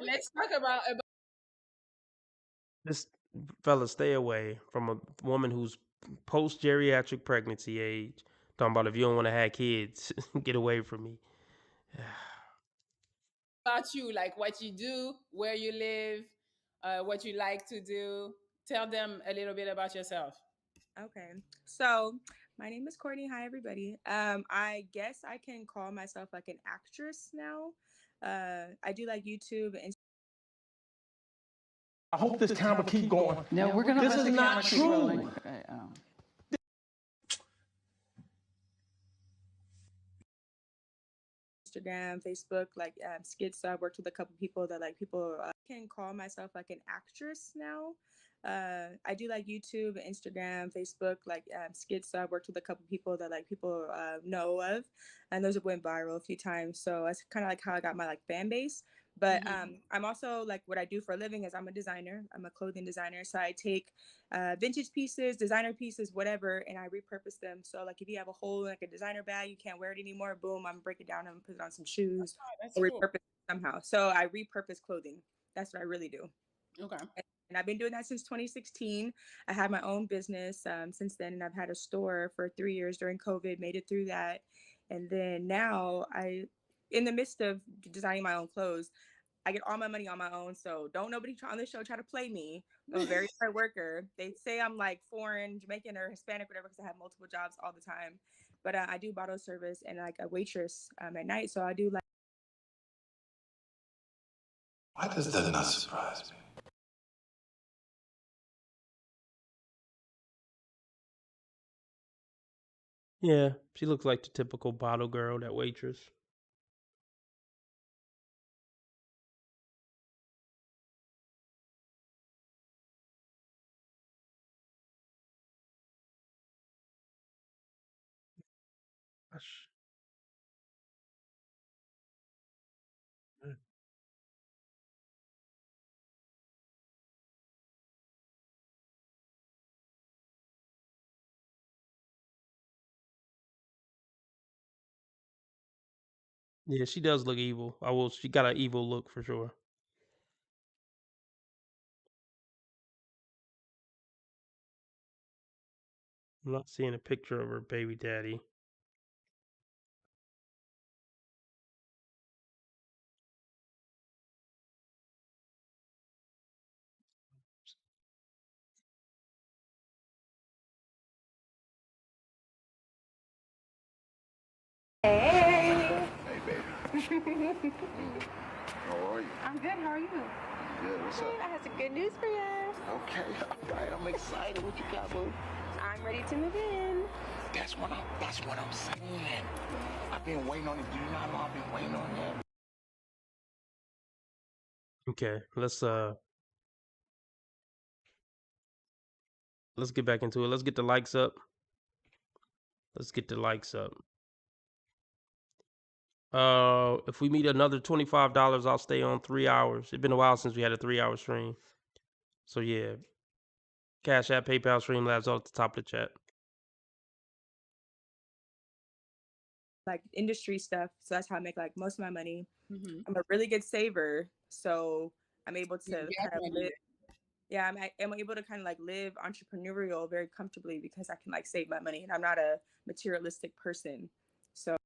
let's talk about. This fella, stay away from a woman who's post geriatric pregnancy age. Talking about if you don't want to have kids, get away from me. About you, like what you do, where you live, what you like to do. Tell them a little bit about yourself. Okay. So my name is Courtney. Hi, everybody. I guess I can call myself like an actress now. I do like YouTube and I hope this camera keep going. No, we're gonna This let is the not camera keep true. rolling. Instagram, Facebook, like skits. So I've worked with a couple people that like people can call myself like an actress now. I do like YouTube, Instagram, Facebook, like skits. So I've worked with a couple people that like people know of, and those have went viral a few times. So that's kind of like how I got my like fan base. But I'm also like what I do for a living is I'm a designer. I'm a clothing designer. So I take vintage pieces, designer pieces, whatever, and I repurpose them. So like if you have a hole in like a designer bag, you can't wear it anymore. Boom, I'm break it down and put it on some shoes or Cool. repurpose it somehow. So I repurpose clothing. That's what I really do. Okay. And I've been doing that since 2016. I had my own business since then, and I've had a store for 3 years during COVID. Made it through that, and then now in the midst of designing my own clothes, I get all my money on my own. So don't nobody on this show try to play me. I'm a very hard worker. They say I'm like foreign, Jamaican, or Hispanic, whatever, because I have multiple jobs all the time. But I do bottle service and like a waitress at night. So I do like. Why does that not surprise me? Yeah, she looks like the typical bottle girl, that waitress. Gosh. Yeah, she does look evil. She got an evil look for sure. I'm not seeing a picture of her baby daddy. Hey. Hey, baby. How are you? I'm good. How are you? Good. What's up? I have some good news for you. Okay. All right. I'm excited. What you got, boo? I'm ready to move in. That's what I'm saying. I've been waiting on it. Do you not know I've been waiting on that? Okay, let's get back into it. Let's get the likes up. Let's get the likes up. If we meet another $25, I'll stay on 3 hours. It's been a while since we had a 3-hour stream. So yeah. Cash App, PayPal, Streamlabs all at the top of the chat. Like industry stuff. So that's how I make like most of my money. I'm a really good saver. So I'm able to kind of live. Yeah, I'm able to kind of like live entrepreneurial very comfortably because I can like save my money and I'm not a materialistic person. So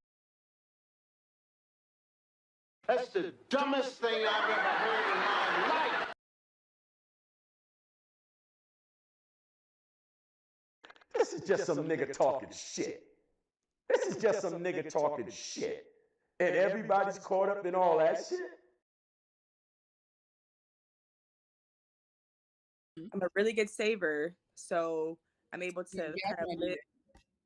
That's the dumbest thing I've ever heard in my life. This is just some nigga talking shit. This is just some nigga talking shit. And everybody's caught up in all that shit. I'm a really good saver, so I'm able to kind of live.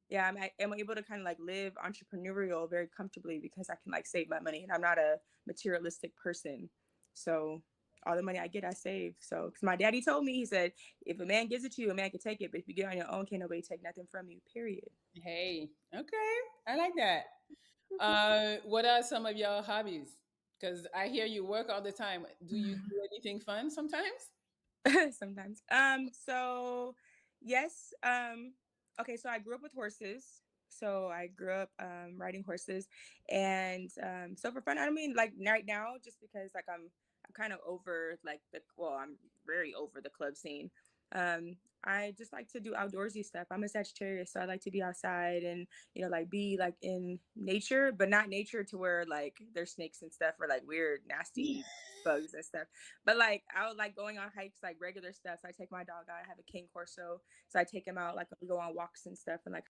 Yeah, I'm able to kind of like live entrepreneurial very comfortably because I can like save my money, and I'm not a materialistic person. So all the money I get, I save. So because my daddy told me, he said, if a man gives it to you, a man can take it, but if you get it on your own, can't nobody take nothing from you. Period. Hey, okay, I like that. What are some of your hobbies? Because I hear you work all the time. Do you do anything fun sometimes? Sometimes. So yes. Okay, so I grew up with horses. So I grew up riding horses, and so for fun, I mean, like right now, just because like I'm kind of over like I'm very over the club scene. I just like to do outdoorsy stuff. I'm a Sagittarius, so I like to be outside and like be like in nature, but not nature to where like there's snakes and stuff or like weird nasty bugs and stuff. But like I would like going on hikes, like regular stuff. So I take my dog out. I have a King Corso, so I take him out. Like we go on walks and stuff, and like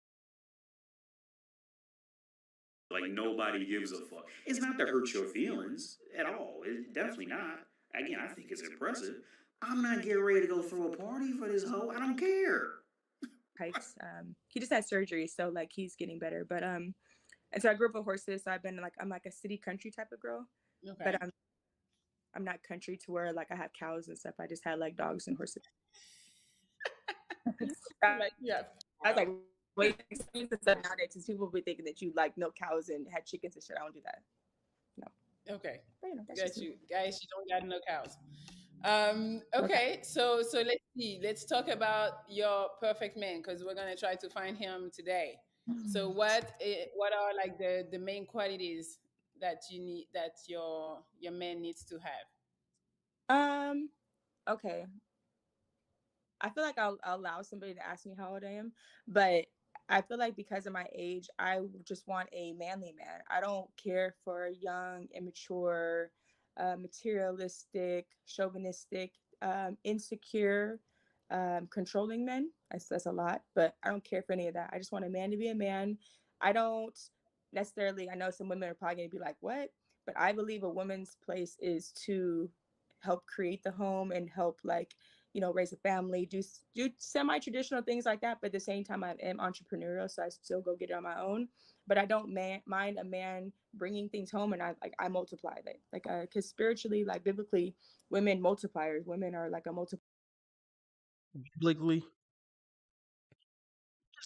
nobody gives a fuck. It's not to hurt your feelings at all. It's definitely not. Again, I think it's impressive. I'm not getting ready to go throw a party for this hoe. I don't care. hikes. He just had surgery, so like he's getting better. But and so I grew up with horses. So I'm like a city country type of girl. Okay. But I'm not country to where like I have cows and stuff. I just had like dogs and horses. Like yeah. I was like, wait, nowadays since people be thinking that you like milk cows and had chickens and shit. I don't do that. No. Okay. But, that's Got just you. Guys, you don't got no cows. Okay, so let's see. Let's talk about your perfect man because we're gonna try to find him today. So what are like the main qualities that you need that your man needs to have? Okay. I feel like I'll allow somebody to ask me how old I am, but I feel like because of my age, I just want a manly man. I don't care for young, immature, materialistic, chauvinistic, insecure, controlling men. That's a lot, but I don't care for any of that. I just want a man to be a man. I don't necessarily, I know some women are probably going to be like, what? But I believe a woman's place is to help create the home and help like raise a family, do semi-traditional things like that. But at the same time, I am entrepreneurial, so I still go get it on my own. But I don't mind a man bringing things home, and I multiply that. Like, because spiritually, like biblically, women multipliers. Women are like a multiplier. Biblically,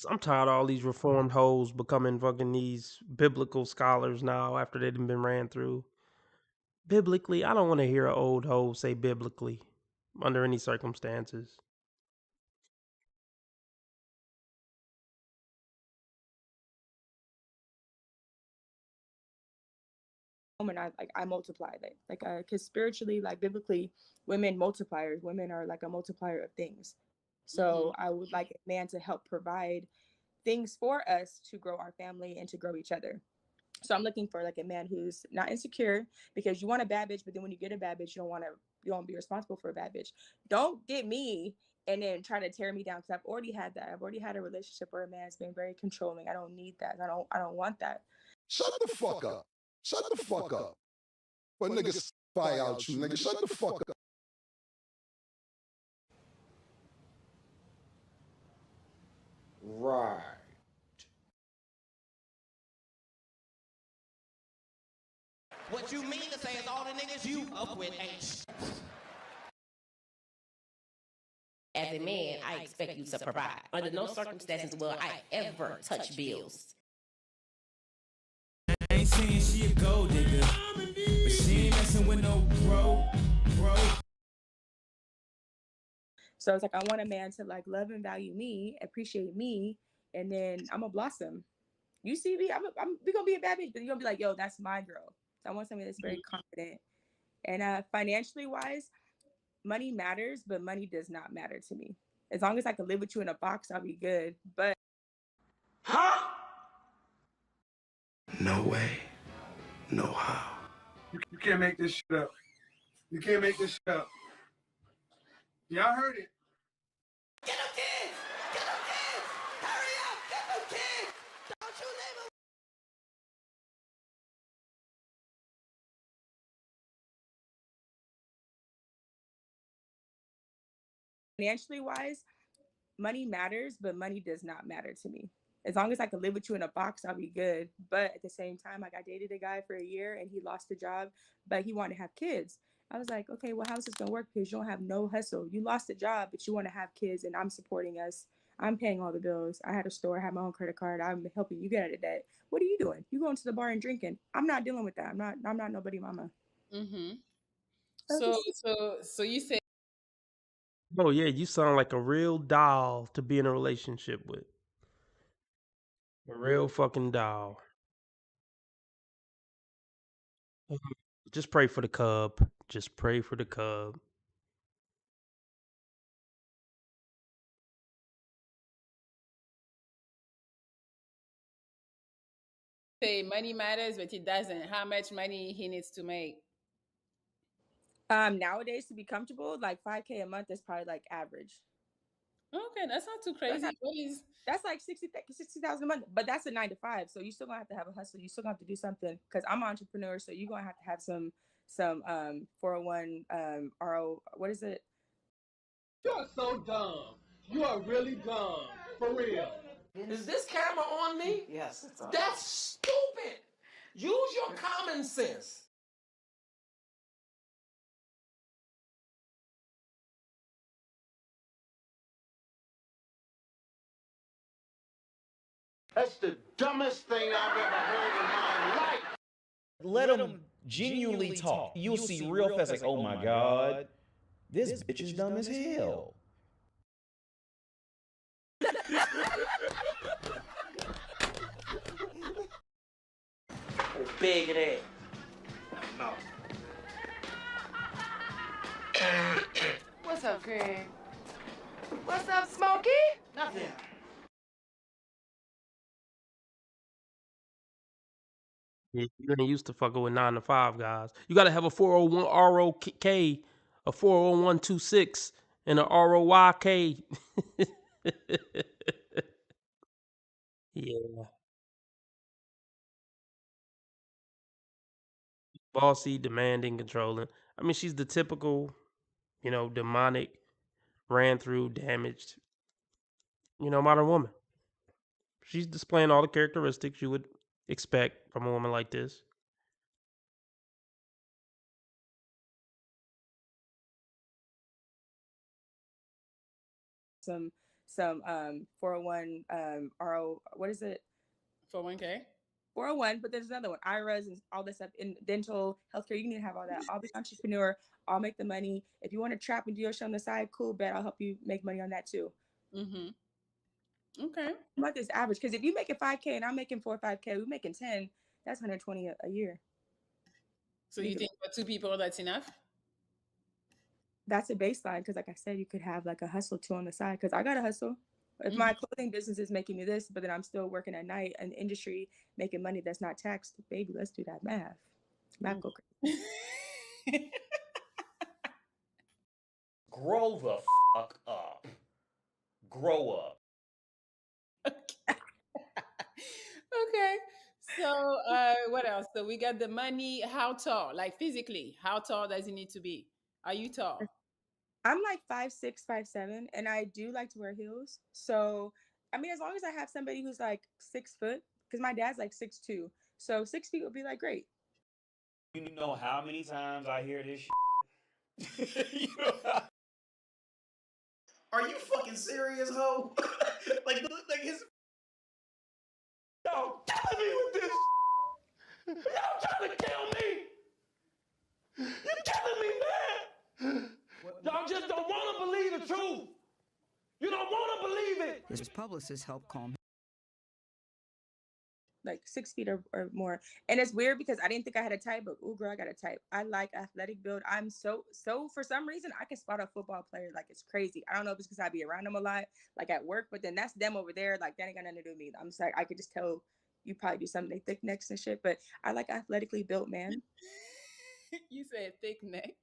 I'm tired of all these reformed hoes becoming fucking these biblical scholars now after they've been ran through. Biblically, I don't want to hear an old hoe say biblically under any circumstances. And I multiply that. Like, because spiritually, like biblically, women multipliers. Women are like a multiplier of things. So I would like a man to help provide things for us to grow our family and to grow each other. So I'm looking for like a man who's not insecure, because you want a bad bitch, but then when you get a bad bitch, you don't be responsible for a bad bitch. Don't get me and then try to tear me down, because I've already had that. I've already had a relationship where a man's been very controlling. I don't need that. I don't want that. Shut the fuck up. Shut the fuck up. But niggas spy out you, nigga. Shut the fuck up. Right. What you mean to say is all the niggas you up with ain't. As a man, I expect you to provide. Under no circumstances will I ever touch bills. I ain't saying she a gold digger, but she ain't messing with no bro. So it's like I want a man to like love and value me, appreciate me, and then I'm gonna blossom. You see me, we gonna be a bad bitch, but you're gonna be like, yo, that's my girl. So I want somebody that's very confident. And financially wise, money matters, but money does not matter to me. As long as I can live with you in a box, I'll be good. But No way. No how. You can't make this shit up. You can't make this shit up. Y'all heard it. Get them kids! Get them kids! Hurry up! Get them kids! Don't you leave them! Financially wise, money matters, but money does not matter to me. As long as I can live with you in a box, I'll be good. But at the same time, like I dated a guy for a year and he lost a job, but he wanted to have kids. I was like, okay, well, how's this gonna work? Because you don't have no hustle. You lost a job, but you want to have kids, and I'm supporting us. I'm paying all the bills. I had a store, I had my own credit card. I'm helping you get out of debt. What are you doing? You going to the bar and drinking? I'm not dealing with that. I'm not nobody mama. Mm-hmm. So So just so you say Oh yeah, you sound like a real doll to be in a relationship with. A real fucking doll. Just pray for the cub. Just pray for the cub. money matters, but it doesn't. How much money he needs to make? nowadays to be comfortable, like 5K a month is probably like average. Okay, that's not too That's crazy. not, What is that's like 60,000 a month, but that's a 9 to 5. So you still gonna have to have a hustle. You still gonna have to do something because I'm an entrepreneur. So you're gonna have to have some 401 RO. What is it? You're so dumb. You are really dumb. For real. Is this camera on me? Yes, it's on. That's stupid. Use your common sense. That's the dumbest thing I've ever heard in my life. Let them genuinely talk. You'll see real fast, like, oh my God, this bitch is dumb as hell. Big it is. No. What's up, Craig? What's up, Smokey? Nothing. Yeah, you ain't used to fucking with 9 to 5 guys. You gotta have a 401 ROK, a 40126, and a ROYK. Yeah. Bossy, demanding, controlling. I mean, she's the typical, demonic, ran through, damaged, modern woman. She's displaying all the characteristics you would expect from a woman like this. Some 401 RO. What is it? 401k. 401, but there's another one, IRAs and all this stuff in dental, healthcare. You need to have all that. I'll be an entrepreneur. I'll make the money. If you want to trap and do your show on the side, cool, bet I'll help you make money on that too. Mm-hmm. Okay. Month is average because if you making 5K and I'm making 4 or 5K, we're making 10. That's 120 a year. So you think for two people that's enough? That's a baseline because, like I said, you could have like a hustle too on the side. Because I got a hustle. If my clothing business is making me this, but then I'm still working at night in the industry making money that's not taxed, baby, let's do that math. Math go crazy. Grow the fuck up. Grow up. Okay. So what else? So we got the money. How tall? Like physically, how tall does he need to be? Are you tall? I'm like 5'6", 5'7", and I do like to wear heels. So, I mean, as long as I have somebody who's like 6 foot, because my dad's like 6'2", so 6 feet would be like great. You know how many times I hear this shit? Are you fucking serious, ho? like his. Y'all killing me with this. Y'all trying to kill me. You're killing me, man. Y'all just don't want to believe the truth. You don't want to believe it. His publicist helped calm him. Like 6 feet or more. And it's weird because I didn't think I had a type, but ooh, girl, I got a type. I like athletic build. I'm so for some reason I can spot a football player like it's crazy. I don't know if it's because I be around them a lot, like at work, but then that's them over there. Like that ain't got nothing to do with me. I'm just like I could just tell you probably do something they thick necks and shit. But I like athletically built man. You said thick neck.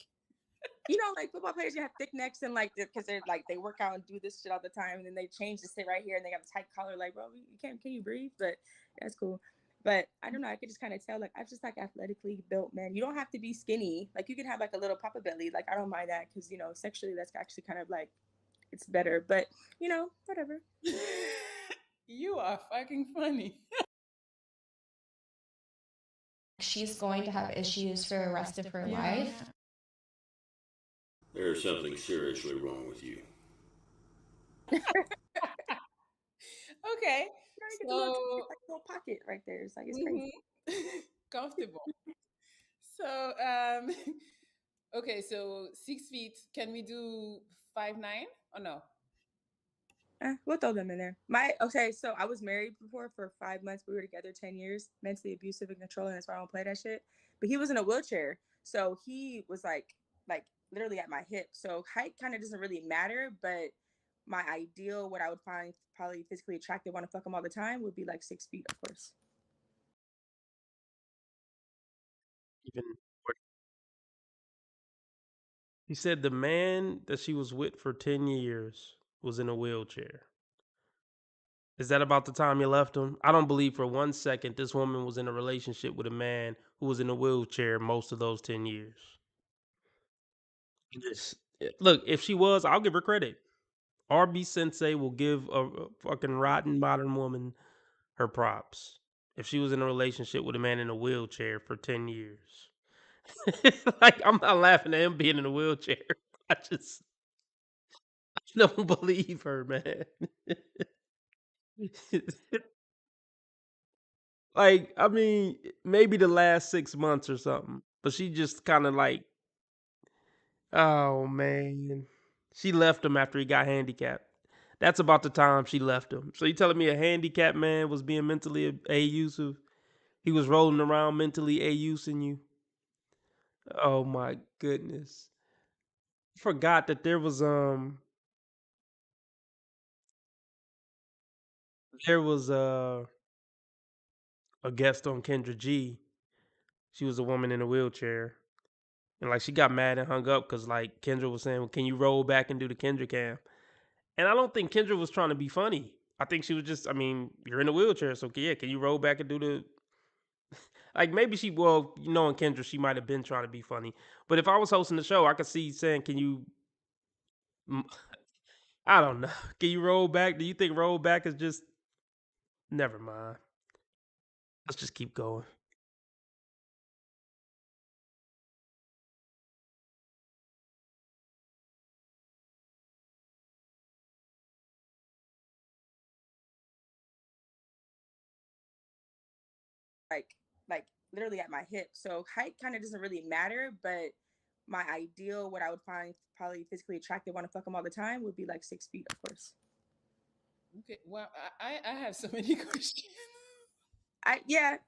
You know, like football players, you have thick necks and like because they're like they work out and do this shit all the time, and then they change to sit right here and they have a tight collar. Like, bro, you can't. Can you breathe? But that's cool. But I don't know. I could just kind of tell. Like, I just like athletically built men. You don't have to be skinny. Like, you can have like a little papa belly. Like, I don't mind that because sexually that's actually kind of like it's better. But whatever. You are fucking funny. She's going to have issues for the rest of her life. There's something seriously wrong with you. Okay. Get the little pocket right there. It's like it's crazy. Comfortable. So okay, so 6 feet. Can we do 5'9" or no? We'll throw them in there. So I was married before for 5 months. We were together 10 years, mentally abusive and controlling. That's why I don't play that shit. But he was in a wheelchair. So he was like literally at my hip. So height kind of doesn't really matter, but my ideal, what I would find probably physically attractive, want to fuck him all the time, would be like 6 feet, of course. Even he said the man that she was with for 10 years was in a wheelchair. Is that about the time you left him? I don't believe for 1 second this woman was in a relationship with a man who was in a wheelchair most of those 10 years. Look, if she was, I'll give her credit. RB Sensei will give a fucking rotten modern woman her props. If she was in a relationship with a man in a wheelchair for 10 years. Like, I'm not laughing at him being in a wheelchair. I don't believe her, man. Like, I mean, maybe the last 6 months or something, but she just kind of like, oh man, she left him after he got handicapped. That's about the time she left him. So you telling me a handicapped man was being mentally abusive? He was rolling around mentally abusing you? Oh my goodness! Forgot that there was a guest on Kendra G. She was a woman in a wheelchair. And like she got mad and hung up because like Kendra was saying, well, can you roll back and do the Kendra cam? And I don't think Kendra was trying to be funny. I think she was just, I mean, you're in a wheelchair, so yeah, can you roll back and do the like maybe knowing Kendra, she might have been trying to be funny. But if I was hosting the show, I could see saying, can you I don't know. Can you roll back? Do you think roll back is just never mind. Let's just keep going. Like literally at my hip. So height kind of doesn't really matter, but my ideal, what I would find probably physically attractive, want to fuck him all the time, would be like 6 feet, of course. Okay. Well, I have so many questions. Yeah,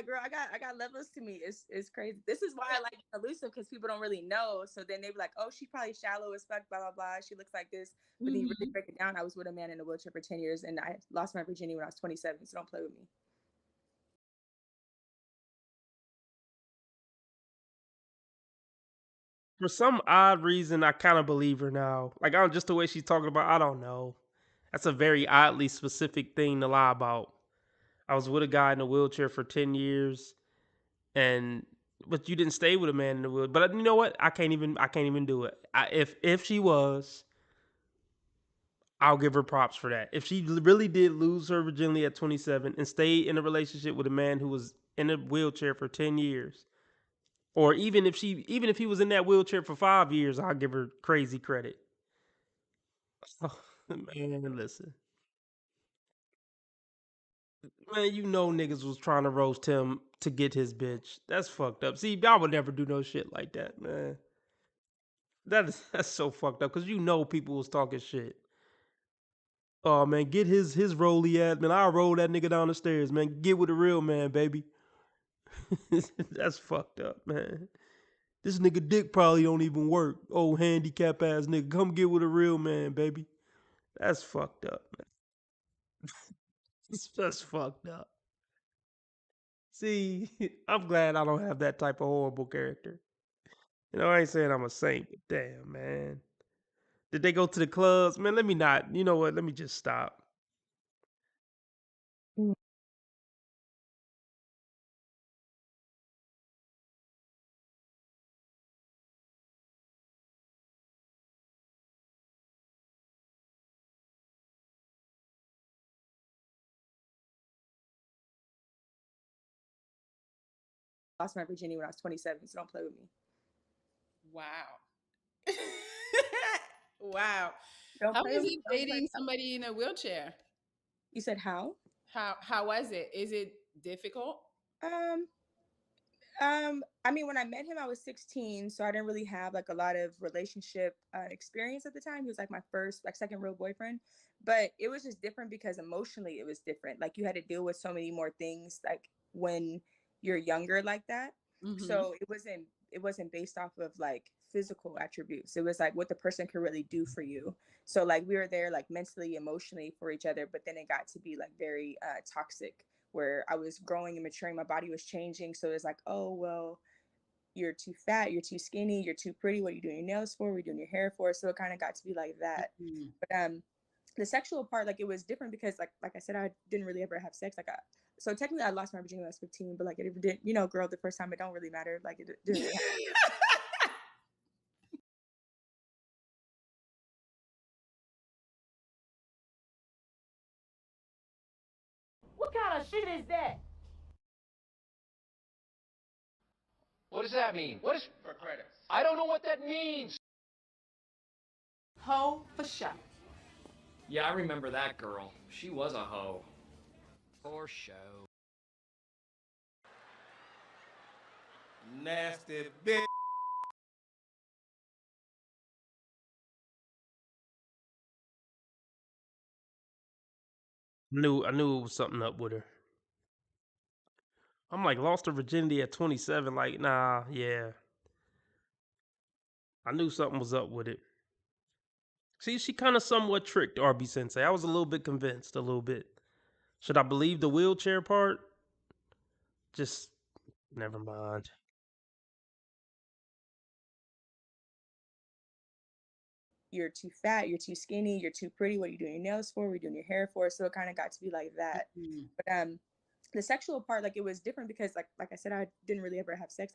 girl. I got levels to me. It's crazy. This is why I like elusive because people don't really know. So then they be like, oh, she's probably shallow as fuck, blah blah blah. She looks like this, but then you really break it down. I was with a man in a wheelchair for 10 years, and I lost my virginity when I was 27. So don't play with me. For some odd reason, I kind of believe her now. Like, I don't just the way she's talking about. I don't know. That's a very oddly specific thing to lie about. I was with a guy in a wheelchair for 10 years, and but you didn't stay with a man in the wheelchair. But you know what? I can't even do it. If she was, I'll give her props for that. If she really did lose her virginity at 27 and stay in a relationship with a man who was in a wheelchair for 10 years, or even if he was in that wheelchair for 5 years, I'll give her crazy credit. Oh, man, listen. Man, you know niggas was trying to roast him to get his bitch. That's fucked up. See, I would never do no shit like that, man. That's so fucked up because you know people was talking shit. Oh man, get his roly ass, man. I'll roll that nigga down the stairs, man. Get with a real man, baby. That's fucked up, man. This nigga dick probably don't even work. Old handicap ass nigga. Come get with a real man, baby. That's fucked up, man. That's fucked up. See, I'm glad I don't have that type of horrible character. You know, I ain't saying I'm a saint, but damn, man. Did they go to the clubs? Man, let me not. You know what? Let me just stop. Lost my virginity when I was 27, so don't play with me. Wow. Wow. Don't How play was with it me. Don't play. dating somebody in a wheelchair? You said how? How was it? Is it difficult? Um, I mean, when I met him, I was 16, so I didn't really have like a lot of relationship experience at the time. He was like my first, like second real boyfriend, but it was just different because emotionally it was different. Like you had to deal with so many more things, like when you're younger like that. Mm-hmm. So it wasn't based off of like physical attributes. It was like what the person could really do for you. So like we were there like mentally, emotionally for each other, but then it got to be like very toxic where I was growing and maturing, my body was changing. So it's like, oh, well, you're too fat, you're too skinny, you're too pretty. What are you doing your nails for? What are you doing your hair for? So it kind of got to be like that. Mm-hmm. But the sexual part, like it was different because like I said, I didn't really ever have sex. So technically I lost my virginity when I was 15, but like it didn't, girl, the first time it don't really matter. Like it didn't really happen. What kind of shit is that? What does that mean? What is for credits? I don't know what that means. Hoe for sure. Yeah, I remember that girl. She was a hoe. For show. Nasty bitch. I knew it was something up with her. I'm like, lost her virginity at 27. Like, nah, yeah. I knew something was up with it. See, she kind of somewhat tricked RB Sensei. I was a little bit convinced, a little bit. Should I believe the wheelchair part? Just never mind. You're too fat, you're too skinny, you're too pretty. What are you doing your nails for? What are you doing your hair for? So it kind of got to be like that. Mm-hmm. But the sexual part, like it was different because like I said, I didn't really ever have sex.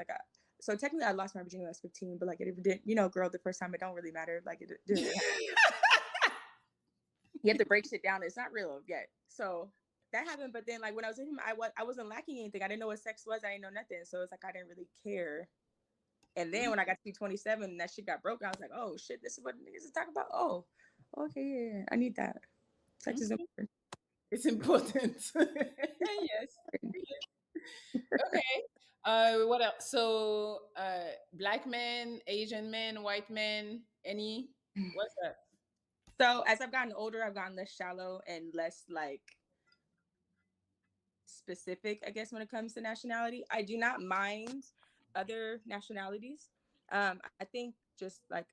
So technically I lost my virginity when I was 15, but like it didn't, girl, the first time it don't really matter. Like it didn't really happen. You have to break shit down. It's not real yet. So that happened. But then like when I was with him, I wasn't lacking anything. I didn't know what sex was. I didn't know nothing. So it's like I didn't really care. And then when I got to be 27 and that shit got broken, I was like, oh shit, this is what niggas is talking about. Oh, okay, yeah, I need that. Sex is important. It's important. Yes. Okay. What else? So, black men, Asian men, white men, any? What's that? So as I've gotten older, I've gotten less shallow and less like specific, I guess, when it comes to nationality. I do not mind other nationalities. I think just like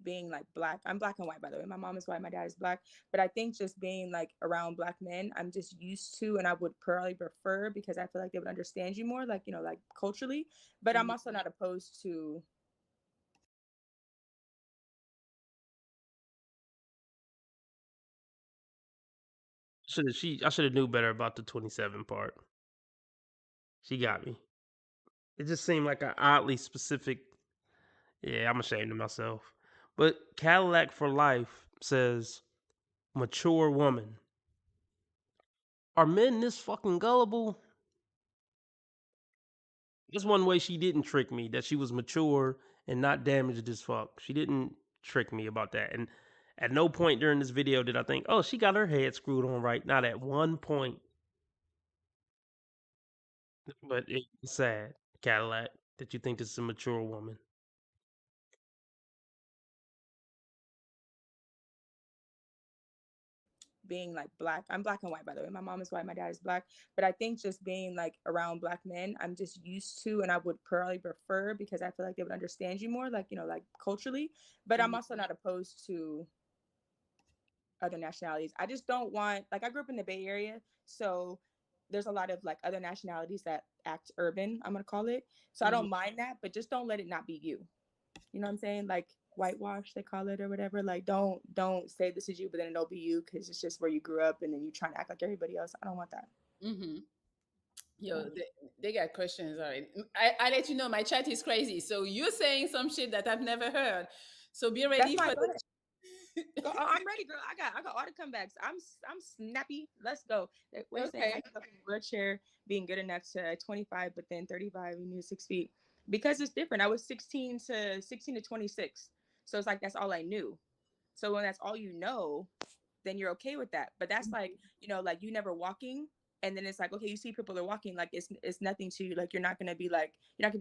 being like black. I'm black and white, by the way. My mom is white, my dad is black. But I think just being like around black men, I'm just used to, and I would probably prefer because I feel like they would understand you more, like, like culturally. But I'm also not opposed to. I should have knew better about the 27 part. She got me. It just seemed like an oddly specific. Yeah, I'm ashamed of myself. But Cadillac for Life says, mature woman. Are men this fucking gullible? That's one way she didn't trick me, that she was mature and not damaged as fuck. She didn't trick me about that. And at no point during this video did I think, oh, she got her head screwed on right. Not at one point. But it's sad, Cadillac, that you think this is a mature woman. Being like black, I'm black and white, by the way. My mom is white, my dad is black. But I think just being like around black men, I'm just used to, and I would probably prefer because I feel like they would understand you more, like, like culturally. But I'm also not opposed to other nationalities. I just don't want, like, I grew up in the Bay Area, so there's a lot of like other nationalities that act urban, I'm gonna call it. So I Mhm. don't mind that, but just don't let it not be you. You know what I'm saying? Like whitewash, they call it or whatever. Like don't say this is you, but then it'll be you because it's just where you grew up, and then you trying to act like everybody else. I don't want that. Mm-hmm. Yo, they got questions already. I let you know my chat is crazy. So you're saying some shit that I've never heard. So be That's ready fine. for Go ahead. I'm ready, girl. I got all the comebacks. I'm snappy. Let's go. What you saying? Okay. I grew up in a wheelchair, being good enough to 25, but then 35, you need 6 feet. Because it's different. I was 16 to 26. So it's like that's all I knew. So when that's all you know, then you're okay with that. But that's like, like you never walking. And then it's like, okay, you see people are walking, like it's nothing to you. Like you're not gonna be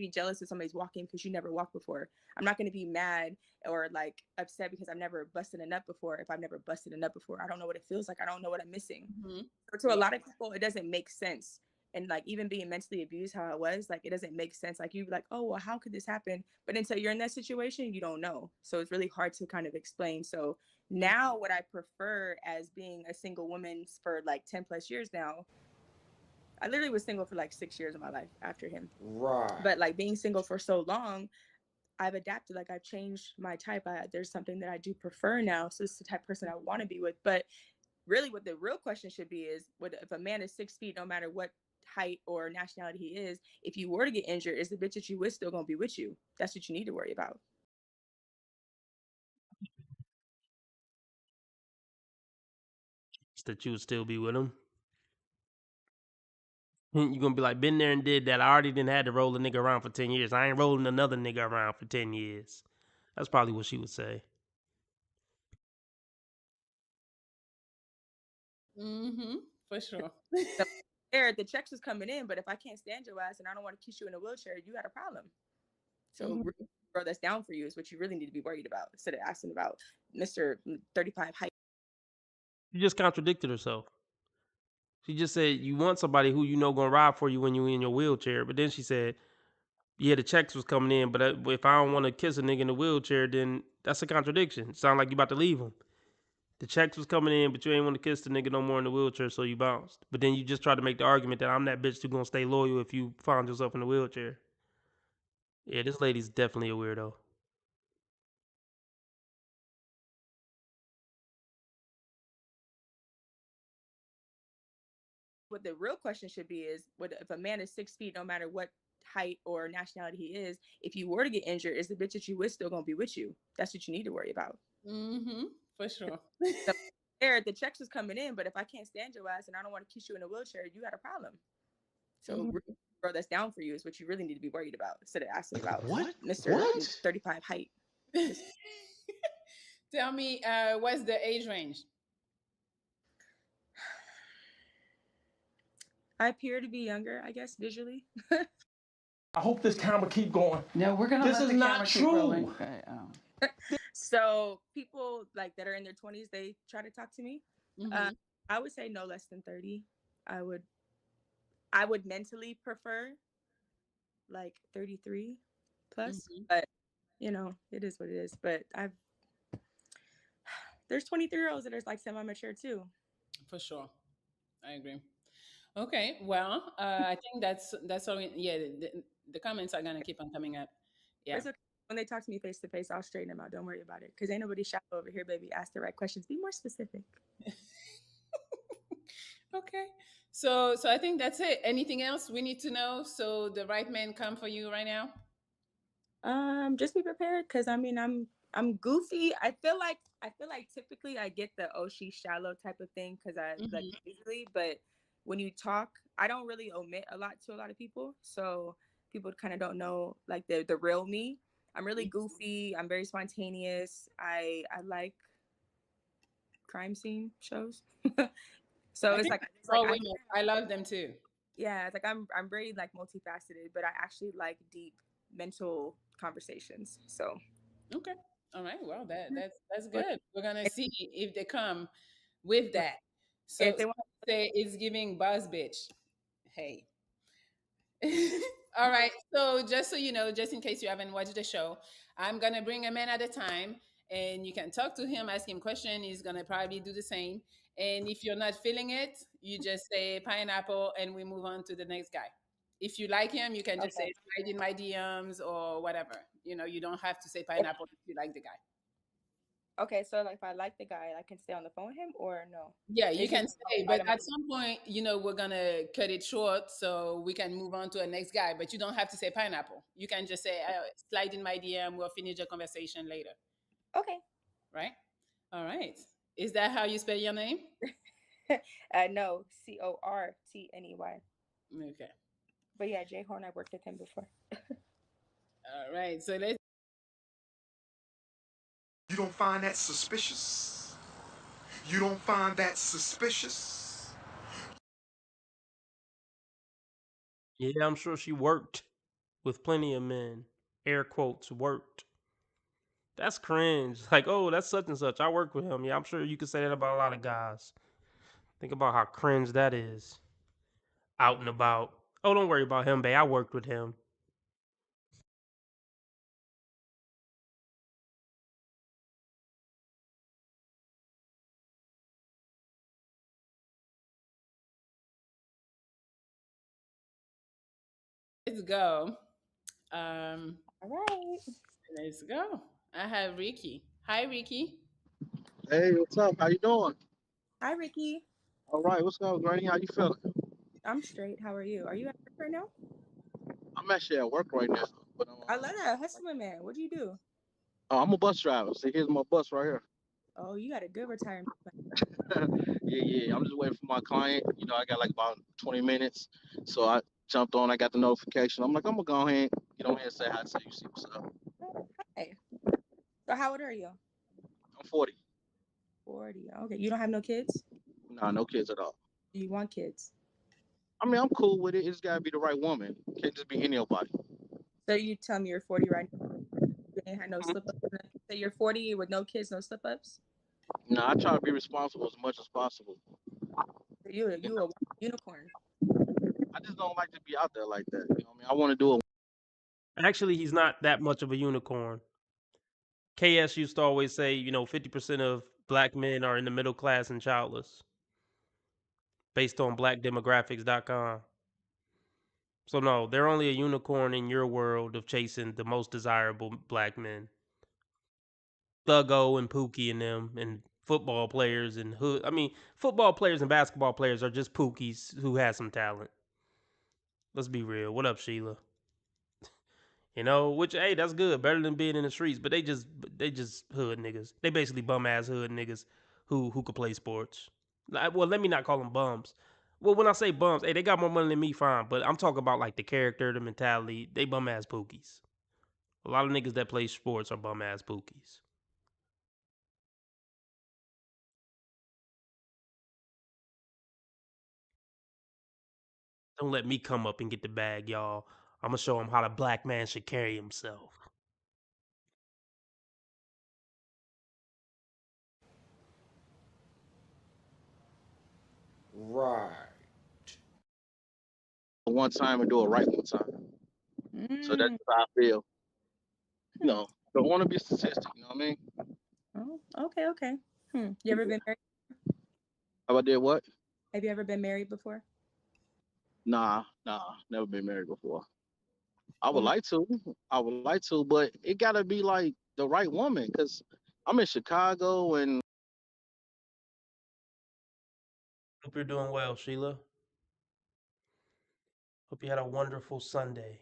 jealous if somebody's walking because you never walked before. I'm not gonna be mad or like upset because I've never busted a nut before. If I've never busted a nut before, I don't know what it feels like. I don't know what I'm missing. Mhm. So to a lot of people, it doesn't make sense. And like even being mentally abused, how I was, like it doesn't make sense. Like you be like, oh well, how could this happen? But until you're in that situation, you don't know. So it's really hard to kind of explain. So now what I prefer as being a single woman for like 10 plus years now, I literally was single for like 6 years of my life after him. Right. But like being single for so long, I've adapted. Like I've changed my type. There's something that I do prefer now. So it's the type of person I want to be with. But really what the real question should be is, what if a man is 6 feet, no matter what height or nationality he is, if you were to get injured, is the bitch that you with still gonna be with you? That's what you need to worry about. That you would still be with him. You're gonna be like, been there and did that. I already didn't had to roll a nigga around for 10 years. I ain't rolling another nigga around for 10 years. That's probably what she would say. Mm-hmm. For sure. The checks is coming in, but if I can't stand your ass and I don't want to kiss you in a wheelchair, you got a problem. So girl that's down for you is what you really need to be worried about, instead of asking about Mr. 35 height. She just contradicted herself. She just said you want somebody who you know gonna ride for you when you in your wheelchair. But then she said, yeah, the checks was coming in, but if I don't want to kiss a nigga in a wheelchair, then that's a contradiction. Sound like you about to leave him. The checks was coming in, but you ain't want to kiss the nigga no more in the wheelchair, so you bounced. But then you just tried to make the argument that I'm that bitch who gonna stay loyal if you found yourself in a wheelchair. Yeah, this lady's definitely a weirdo. What the real question should be is, what if a man is 6 feet, no matter what height or nationality he is, if you were to get injured, is the bitch that you with still gonna be with you? That's what you need to worry about. Mm-hmm. For sure. The checks is coming in, but if I can't stand your ass and I don't want to kiss you in a wheelchair, you got a problem. So girl that's down for you is what you really need to be worried about, instead of asking about Mr. 35 height. Tell me, what's the age range? I appear to be younger, I guess, visually. I hope this camera keep going. No, we're gonna. This let is the not camera keep true. rolling. Okay, So people like that are in their 20s, they try to talk to me. I would say no less than 30. I would mentally prefer like 33 plus, but it is what it is. But there's 23-year-olds that are like semi-mature too. For sure, I agree. Okay, well, I think that's all. Yeah, the comments are gonna keep on coming up. Yeah. It's okay. When they talk to me face to face, I'll straighten them out. Don't worry about it, because ain't nobody shallow over here, baby. Ask the right questions. Be more specific. Okay. So I think that's it. Anything else we need to know so the right man come for you right now? Just be prepared, because I mean I'm goofy. I feel like typically I get the she's shallow type of thing because I like usually, but when you talk, I don't really omit a lot to a lot of people, so people kind of don't know like the real me. I'm really goofy. I'm very spontaneous. I like crime scene shows. So it's like I love them too. Yeah, it's like I'm very like multifaceted, but I actually like deep mental conversations. So okay, all right. Well, that's good. We're gonna see if they come with that. So if they want to say it's giving buzz bitch, hey. All right. So just so you know, just in case you haven't watched the show, I'm gonna bring a man at a time, and you can talk to him, ask him question. He's gonna probably do the same. And if you're not feeling it, you just say pineapple and we move on to the next guy. If you like him, you can just Okay. say slide in my DMs or whatever. You don't have to say If, pineapple if you like the guy. okay, so like if I like the guy, I can stay on the phone with him or no? Yeah, you It's just can say, slide but in my at some point, we're gonna cut it short so we can move on to a next guy. But you don't have to say pineapple. You can just say, slide in my DM. We'll finish the conversation later. Okay. Right? All right. Is that how you spell your name? No, Cortney. Okay. But yeah, Jay Horn, I worked with him before. All right. So let's. You don't find that suspicious? You don't find that suspicious? Yeah, I'm sure she worked with plenty of men. Air quotes, worked. That's cringe. Like, oh, that's such and such. I work with him. Yeah, I'm sure you could say that about a lot of guys. Think about how cringe that is. Out and about. Oh, don't worry about him, babe. I worked with him. Let's go. All right. Let's go. I have Ricky. Hi, Ricky. Hey, what's up? How you doing? Hi, Ricky. All right, what's up, Granny? How you feeling? I'm straight. How are you? Are you at work right now? I'm actually at work right now, but I love that hustling man. What do you do? I'm a bus driver. So here's my bus right here. Oh, you got a good retirement Yeah. I'm just waiting for my client. I got like about 20 minutes, so I jumped on. I got the notification. I'm like, I'm gonna go ahead, get on here and say hi to you. See what's up. Hey. So how old are you? I'm 40. 40. Okay. You don't have no kids? Nah, no kids at all. Do you want kids? I mean, I'm cool with it. It's gotta be the right woman. Can't just be anybody. So you tell me you're 40 right now. You ain't had no slip ups. So you're 40 with no kids, no slip ups? Nah, I try to be responsible as much as possible. So you a unicorn. I just don't like to be out there like that. You know what I mean? I want to do it. Actually, he's not that much of a unicorn. KS used to always say, 50% of black men are in the middle class and childless, based on blackdemographics.com. So no, they're only a unicorn in your world of chasing the most desirable black men. Thuggo and Pookie and them and football players and hood. I mean, football players and basketball players are just Pookies who has some talent. Let's be real. What up, Sheila? Which hey, that's good. Better than being in the streets. But they just hood niggas. They basically bum ass hood niggas who could play sports. Well, let me not call them bums. Well, when I say bums, hey, they got more money than me, fine. But I'm talking about like the character, the mentality. They bum ass pookies. A lot of niggas that play sports are bum ass pookies. Don't let me come up and get the bag, y'all. I'm gonna show them how the black man should carry himself. Right. One time and do it right one time. So that's how I feel. Don't want to be a statistic. You know what I mean? Oh, okay. You ever been married? How I did what? Have you ever been married before? Nah, never been married before. I would like to. But it gotta be like the right woman, cause I'm in Chicago and Hope you're doing well, Sheila. Hope you had a wonderful Sunday.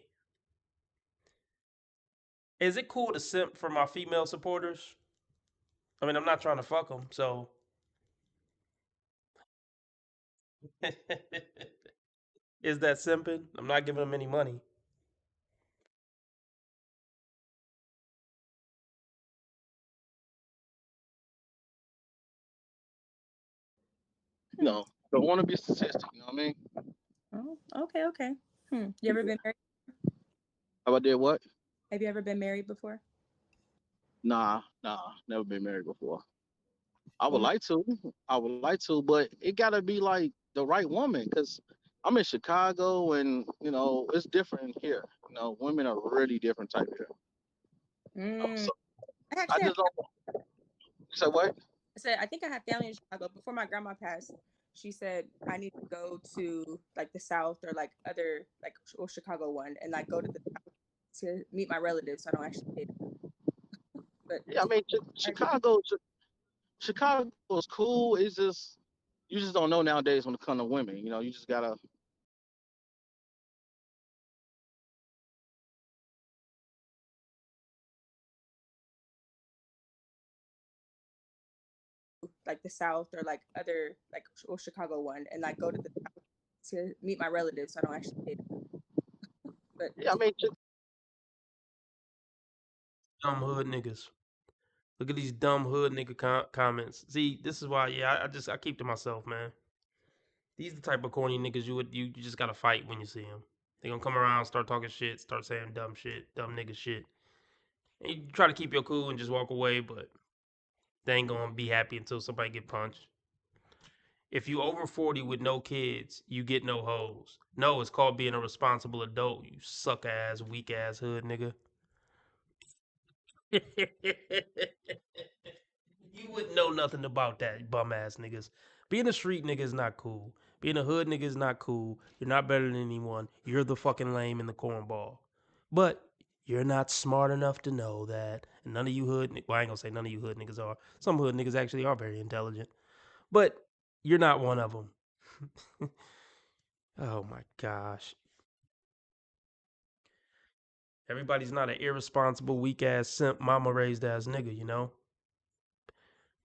Is it cool to simp for my female supporters? I mean, I'm not trying to fuck them, so. Is that simping? I'm not giving them any money. don't want to be a statistic. You know what I mean? Oh, okay. You ever been married? How I did what? Have you ever been married before? Nah, never been married before. I would like to. But it gotta be like the right woman, cause I'm in Chicago and it's different here. Women are really different type here. So I Actually, just don't. You say what? I said I think I have family in Chicago. Before my grandma passed, she said I need to go to like the South or like other like or Chicago one and like go to the South to meet my relatives. So I don't actually date them. But Yeah, I mean, Chicago is cool. It's just you just don't know nowadays when it comes to women. You know, you just gotta. like the South or like other like or Chicago one and like go to the South to meet my relatives. So I don't actually date them. But Yeah, I mean, Dumb hood niggas. Look at these dumb hood nigga comments. See, this is why, yeah, I keep to myself, man. These the type of corny niggas you just gotta fight when you see them. They gonna come around, start talking shit, start saying dumb shit, dumb nigga shit. And you try to keep your cool and just walk away, but they ain't gonna be happy until somebody get punched. If you over 40 with no kids, you get no hoes. No, it's called being a responsible adult, you suck ass, weak ass hood nigga. You wouldn't know nothing about that, bum ass niggas. Being a street nigga is not cool. Being a hood nigga is not cool. You're not better than anyone. You're the fucking lame in the cornball. But you're not smart enough to know that. And none of you hood, well, I ain't gonna say none of you hood niggas are. Some hood niggas actually are very intelligent. But you're not one of them. Oh my gosh. Everybody's not an irresponsible, weak ass, simp, mama raised ass nigga, you know?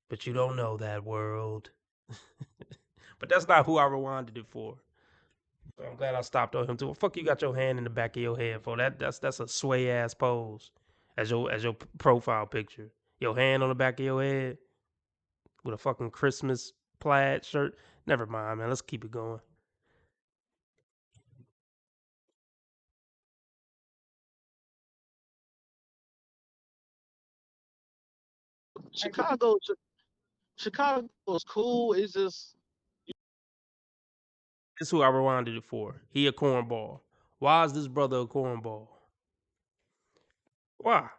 But you don't know that world. But that's not who I rewinded it for. So I'm glad I stopped on him too. Well, fuck you got your hand in the back of your head for that's a sway ass pose as your profile picture. Your hand on the back of your head with a fucking Christmas plaid shirt. Never mind, man. Let's keep it going. Chicago, Chicago is cool. It's just This is who I rewinded it for. He a cornball. Why is this brother a cornball? Why?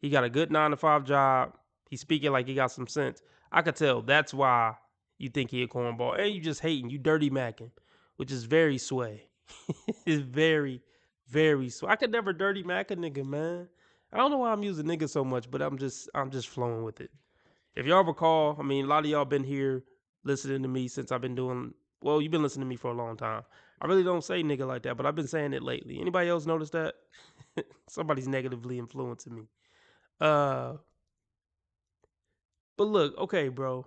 He got a good 9 to 5 job. He's speaking like he got some sense. I could tell that's why you think he a cornball. And you just hating. You dirty macking, which is very sway. It's very, very sway. I could never dirty mac a nigga, man. I don't know why I'm using nigga so much, but I'm just flowing with it. If y'all recall, I mean, a lot of y'all been here listening to me since I've been doing. Well, you've been listening to me for a long time. I really don't say nigga like that, but I've been saying it lately. Anybody else notice that? Somebody's negatively influencing me. Uh, but look, okay, bro.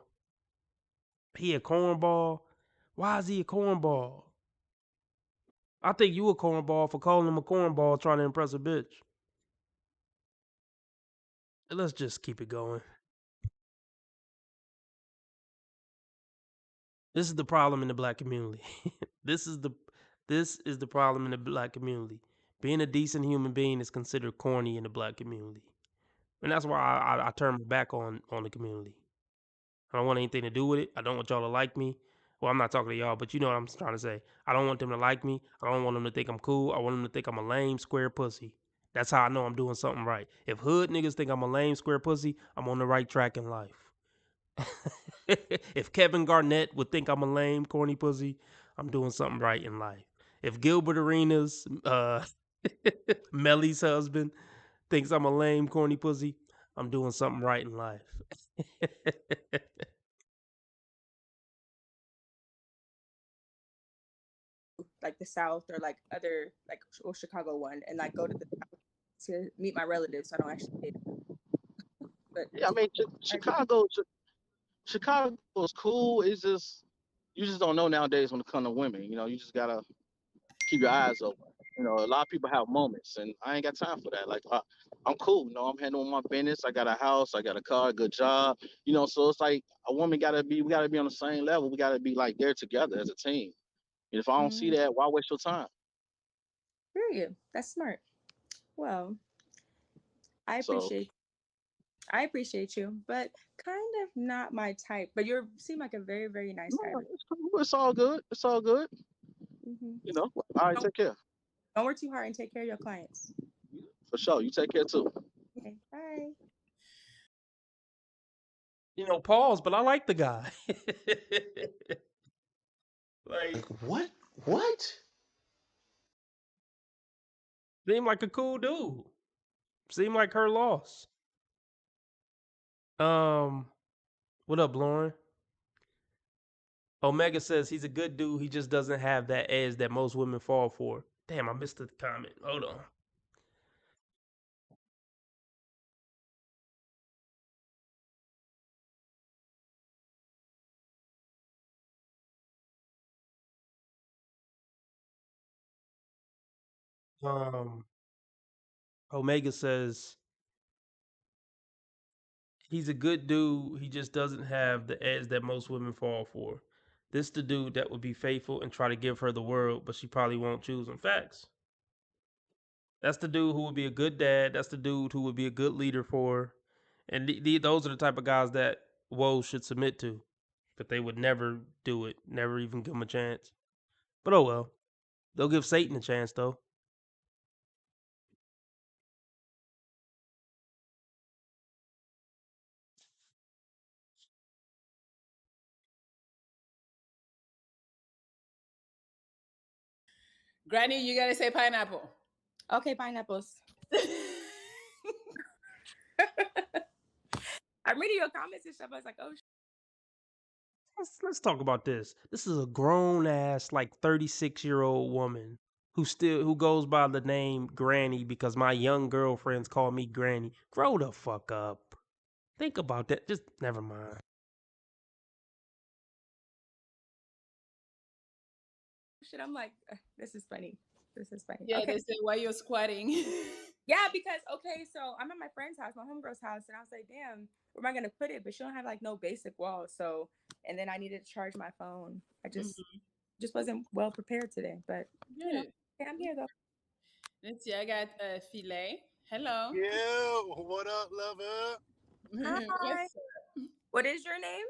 He a cornball. Why is he a cornball? I think you a cornball for calling him a cornball trying to impress a bitch. Let's just keep it going. This is the problem in the black community. this is the this is the problem in the black community. Being a decent human being is considered corny in the black community, and that's why I turn my back on the community. I don't want anything to do with it. I don't want y'all to like me. Well, I'm not talking to y'all, but you know what I'm trying to say. I don't want them to like me. I don't want them to think I'm cool. I want them to think I'm a lame square pussy. That's how I know I'm doing something right. If hood niggas think I'm a lame square pussy, I'm on the right track in life. If Kevin Garnett would think I'm a lame corny pussy, I'm doing something right in life. If Gilbert Arenas, Melly's husband, thinks I'm a lame corny pussy, I'm doing something right in life. like the South or like other like or Chicago one and like go to the South to meet my relatives. So I don't actually date them. But yeah, I mean, Chicago is cool. It's just you just don't know nowadays when it comes to women. You know, you just gotta keep your eyes open. You know, a lot of people have moments, and I ain't got time for that. Like, I'm cool. You know, I'm handling my business. I got a house. I got a car. Good job. You know, so it's like a woman we gotta be on the same level. We gotta be like there together as a team. And if I don't see that, why waste your time? period. That's smart. Well, I So appreciate I appreciate you, but kind of not my type. But you seem like a very, very nice guy. no, it's cool. It's all good. It's all good. You know. Well, All right, take care. don't work too hard and take care of your clients. For sure. You take care too. Okay, bye. Pause, but I like the guy. Like, what? What? seemed like a cool dude. Seemed like her loss. What up, Lauren? Omega says he's a good dude. He just doesn't have that edge that most women fall for. Damn, I missed the comment. Hold on. Omega says he's a good dude. He just doesn't have the edge that most women fall for. This the dude that would be faithful and try to give her the world, but she probably won't choose him. Facts. That's the dude who would be a good dad. That's the dude who would be a good leader for her. And those are the type of guys that woes should submit to. But they would never do it. Never even give him a chance. But oh well. They'll give Satan a chance though. Granny, you gotta say pineapple. Okay, pineapples. I'm reading your comments and stuff. I was like, oh. Let's talk about this. This is a grown ass like 36-year-old woman who goes by the name Granny because my young girlfriends call me Granny. Grow the fuck up. Think about that. Just never mind. Shit, I'm like, this is funny. This is funny. Yeah, okay. they say, why you're squatting? Yeah, because, okay, so I'm at my friend's house, my homegirl's house, and I was like, damn, where am I going to put it? But she don't have, like, no basic walls, so, and then I needed to charge my phone. I just wasn't well prepared today, but, you know, okay, I'm here, though. Let's see, I got Filet. Hello. Yeah, what up, lover? Hi. What is your name?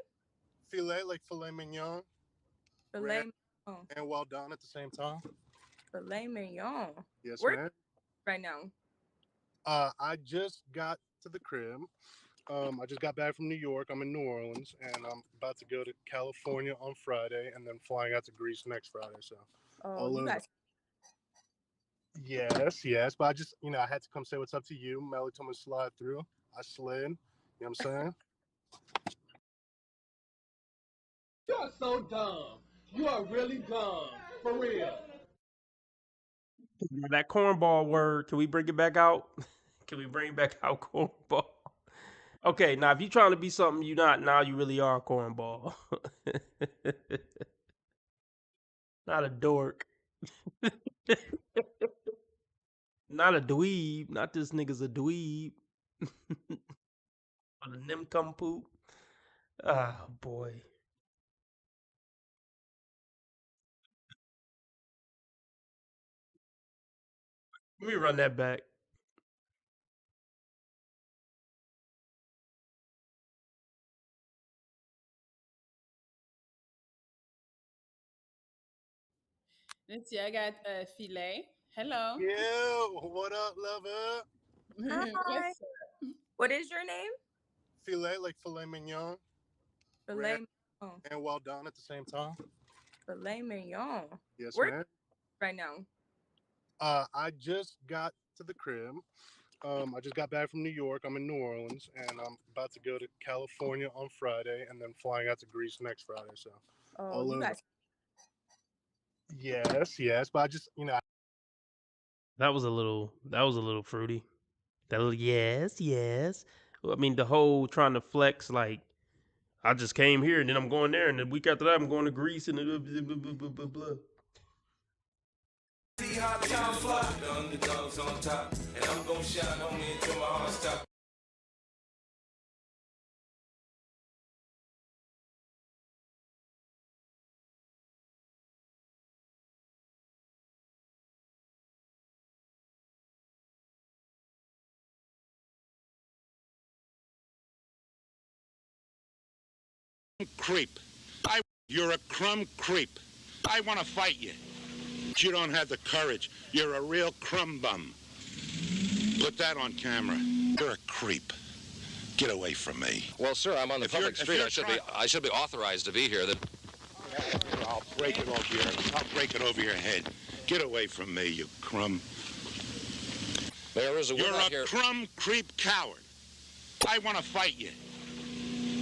Filet, like filet mignon. Filet mignon. And well done at the same time. Filet mignon. Yes, Where ma'am. right now? I just got to the crib. I just got back from New York. I'm in New Orleans, and I'm about to go to California on Friday, and then flying out to Greece next Friday. So, oh, you guys. Yes. But I just, I had to come say what's up to you. Melly told me to slide through. I slid. You know what I'm saying? You're so dumb. You are really dumb. For real. That cornball word, can we bring it back out? Can we bring back out cornball? Okay, now if you're trying to be something you're not, now you really are a cornball. Not a dork. Not a dweeb. Not this nigga's a dweeb. On a nimcompoop. Ah, boy. Let me run that back. Let's see, I got Filet. Hello. Yeah, what up, lover? Hi. What is your name? Filet, like filet mignon. Filet mignon. And well done at the same time. Filet mignon. Yes, Where ma'am. right now? I just got to the crib. I just got back from New York. I'm in New Orleans, and I'm about to go to California on Friday, and then flying out to Greece next Friday. So, oh, you guys. Yes. But I just, That was a little fruity. That little yes. I mean, the whole trying to flex like I just came here and then I'm going there and the week after that I'm going to Greece and blah, blah, blah. See how time fly, the underdogs on top, and I'm gonna shine on me until my heart stops. Creep. You're a crumb creep. I want to fight you. But you don't have the courage. You're a real crumb bum. Put that on camera. You're a creep. Get away from me. Well, sir, I'm on the public street. I should be authorized to be here. I'll break it over your head. Get away from me, you crumb. You're a crumb creep coward. I want to fight you.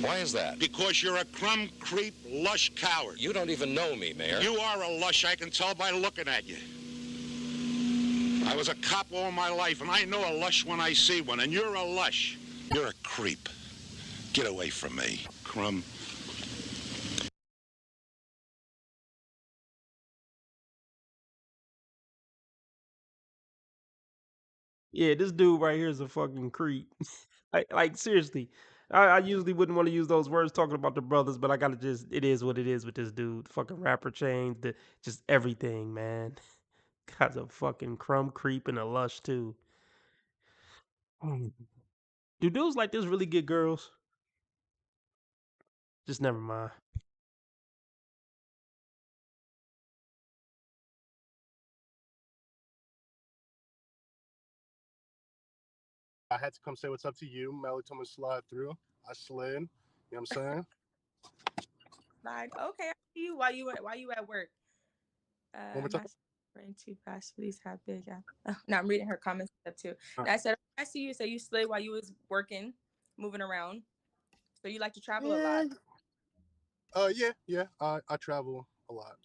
Why is that? Because you're a crumb creep lush coward. You don't even know me, Mayor. You are a lush, I can tell by looking at you. I was a cop all my life, and I know a lush when I see one, and you're a lush. You're a creep. Get away from me, crumb. Yeah, this dude right here is a fucking creep. Like seriously. I usually wouldn't want to use those words talking about the brothers, but I gotta just it is what it is with this dude. Fucking rapper chains, just everything, man. Guy's a fucking crumb creep and a lush too. Do dudes like this really get girls? Just never mind. I had to come say what's up to you. Melly told me to slide through. I slid. You know what I'm saying? Like, okay, I see you while you at work. One more time. Brain too fast for these half big. Yeah. Now I'm reading her comments stuff too. Right. I said, I see you. So you slid while you was working, moving around. So you like to travel a lot. Yeah. I travel a lot.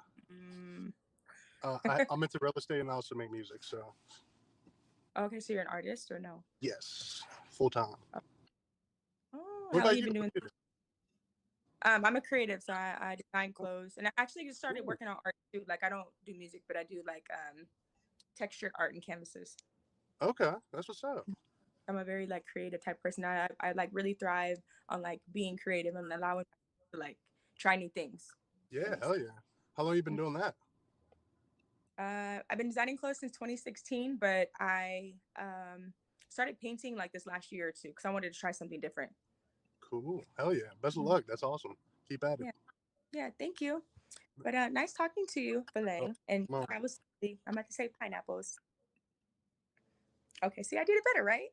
I'm into real estate and I also make music. So. Okay, so you're an artist or no? Yes, full time. Oh, how have you been doing? I'm a creative, so I design clothes, and I actually just started working on art too. Like I don't do music, but I do like textured art and canvases. Okay, that's what's up. I'm a very like creative type person. I like really thrive on like being creative and allowing to like try new things. Yeah, hell yeah. How long you been doing that? I've been designing clothes since 2016, but I started painting like this last year or two because I wanted to try something different. Cool. Hell yeah. Best of luck. That's awesome. Keep at it. Yeah, thank you. But nice talking to you, Belay. And I'm about to say pineapples. Okay, see, I did it better, right?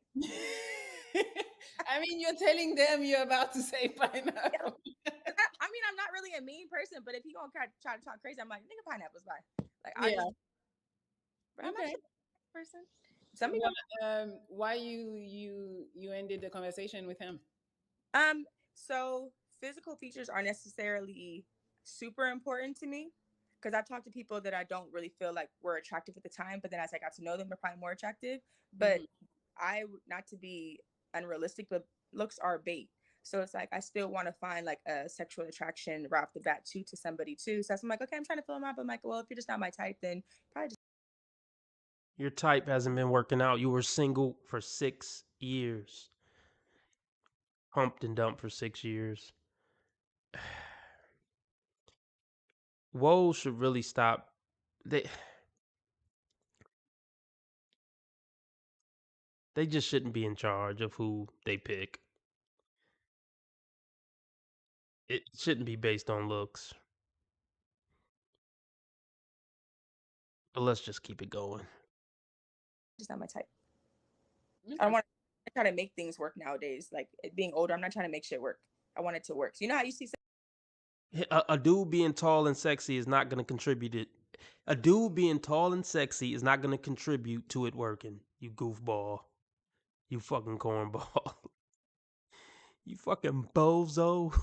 I mean, you're telling them you're about to say pineapple. I mean, I'm not really a mean person, but if you gonna try to talk crazy, I'm like, nigga, pineapples, bye. Like, I just, I'm actually a person. Some people. Why you ended the conversation with him? So physical features are necessarily super important to me because I've talked to people that I don't really feel like were attractive at the time, but then as I got to know them, they're probably more attractive. But I, not to be unrealistic, but looks are bait. So it's like I still want to find like a sexual attraction right off the bat too to somebody too. So I'm like, okay, I'm trying to fill them out, but I'm like, well, if you're just not my type, then probably just. Your type hasn't been working out. You were single for 6 years. Humped and dumped for 6 years. Woe should really stop. They just shouldn't be in charge of who they pick. It shouldn't be based on looks. But let's just keep it going. Just not my type. I don't want to try to make things work nowadays. Like being older, I'm not trying to make shit work. I want it to work. So you know how you see A dude being tall and sexy is not going to contribute it. A dude being tall and sexy is not going to contribute to it working. You goofball. You fucking cornball. You fucking bozo.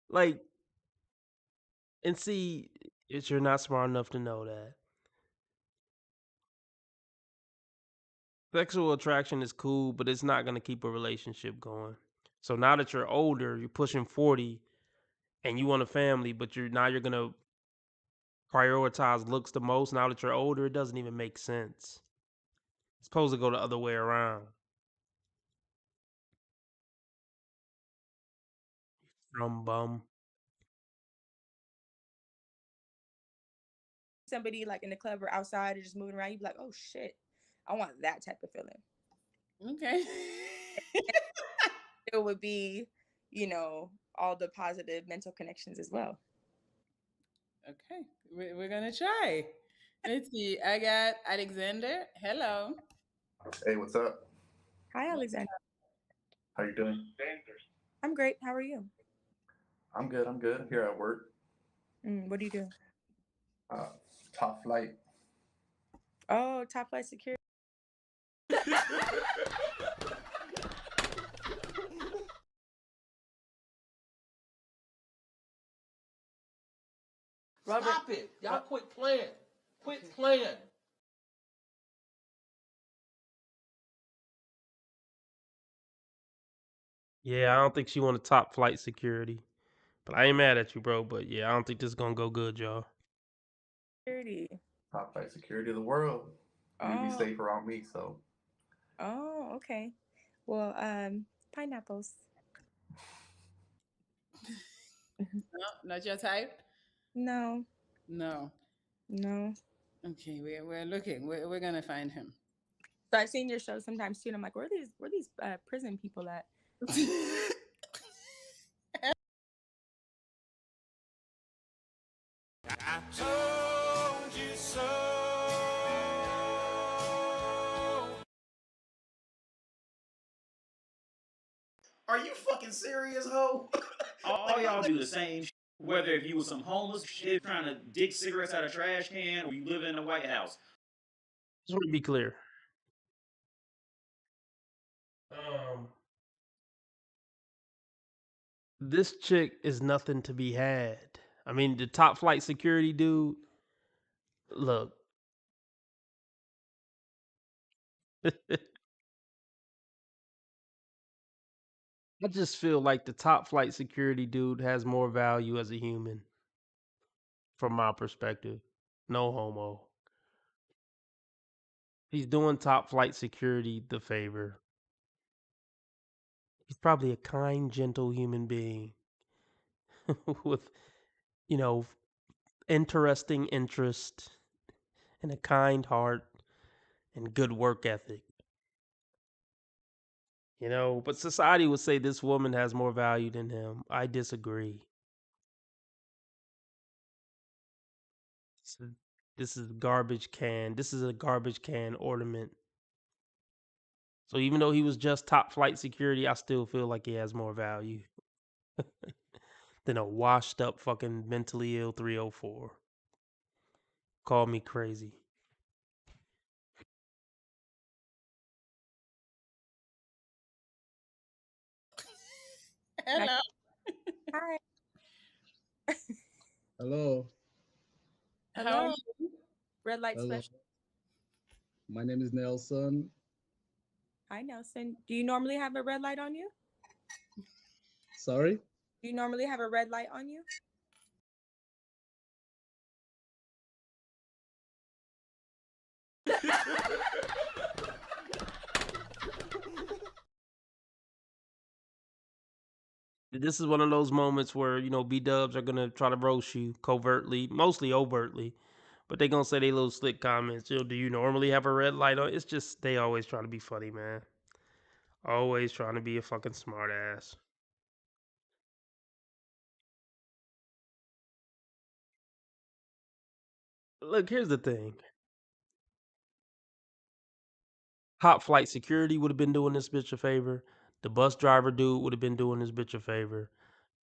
Like, and see, you're not smart enough to know that. Sexual attraction is cool, but it's not going to keep a relationship going. So now that you're older, you're pushing 40 and you want a family, but you're going to prioritize looks the most. Now that you're older, it doesn't even make sense. It's supposed to go the other way around. From bum. somebody like in the club or outside or just moving around, you'd be like, oh shit, I want that type of feeling. Okay. It would be, you know, all the positive mental connections as well. Okay, we're gonna try. Let's see. I got Alexander. Hello. Hey, what's up? Hi, Alexander. How you doing? I'm great. How are you? I'm good. I'm good. I'm here at work. What do you do? Top flight. Oh, top flight security. Robert, stop it. Y'all quit playing. Quit playing. Yeah, I don't think she wanted top flight security. But I ain't mad at you, bro. But yeah, I don't think this is gonna go good, y'all. Security. Top flight security of the world. You'd be Oh. safe around me, so. Oh, okay. Well, pineapples. No, not your type. No. No. No. Okay, we're looking. We're gonna find him. So I've seen your show sometimes too, and I'm like, where are these prison people at? I told you so. Are you fucking serious, ho? All y'all do the same shit. Whether if you was some homeless shit trying to dig cigarettes out of a trash can or you live in a White House. Just want to be clear. This chick is nothing to be had. I mean, the top flight security dude. Look. I just feel like the top flight security dude has more value as a human. From my perspective. No homo. He's doing top flight security the favor. He's probably a kind, gentle human being with, interesting interest and a kind heart and good work ethic. But society would say this woman has more value than him. I disagree. This is garbage can. This is a garbage can ornament. So even though he was just top flight security, I still feel like he has more value than a washed up fucking mentally ill 304. Call me crazy. Hello. Hi. Hello. How are Hello. you? Red light Hello. special. My name is Nelson. Hi, Nelson. Do you normally have a red light on you? Sorry? Do you normally have a red light on you? This is one of those moments where, B-dubs are going to try to roast you covertly, mostly overtly. But they going to say they little slick comments. Do you normally have a red light on? It's just they always trying to be funny, man. Always trying to be a fucking smart ass. Look, here's the thing. Top flight security would have been doing this bitch a favor. The bus driver dude would have been doing this bitch a favor.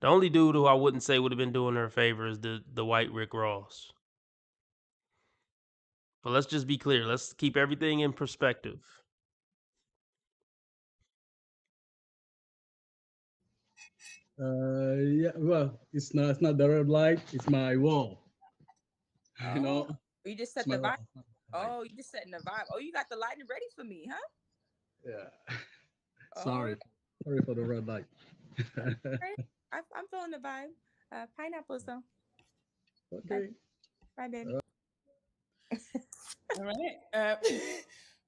The only dude who I wouldn't say would have been doing her a favor is the white Rick Ross. But let's just be clear. Let's keep everything in perspective. Yeah, well, it's not the red light, it's my wall. Oh, You know? you just set It's the my vibe. wall. Oh, you just setting the vibe. Oh, you got the lighting ready for me, huh? Yeah. Oh, Sorry for the red light. great. I'm feeling the vibe. Pineapples though. Okay. Bye, baby. All right.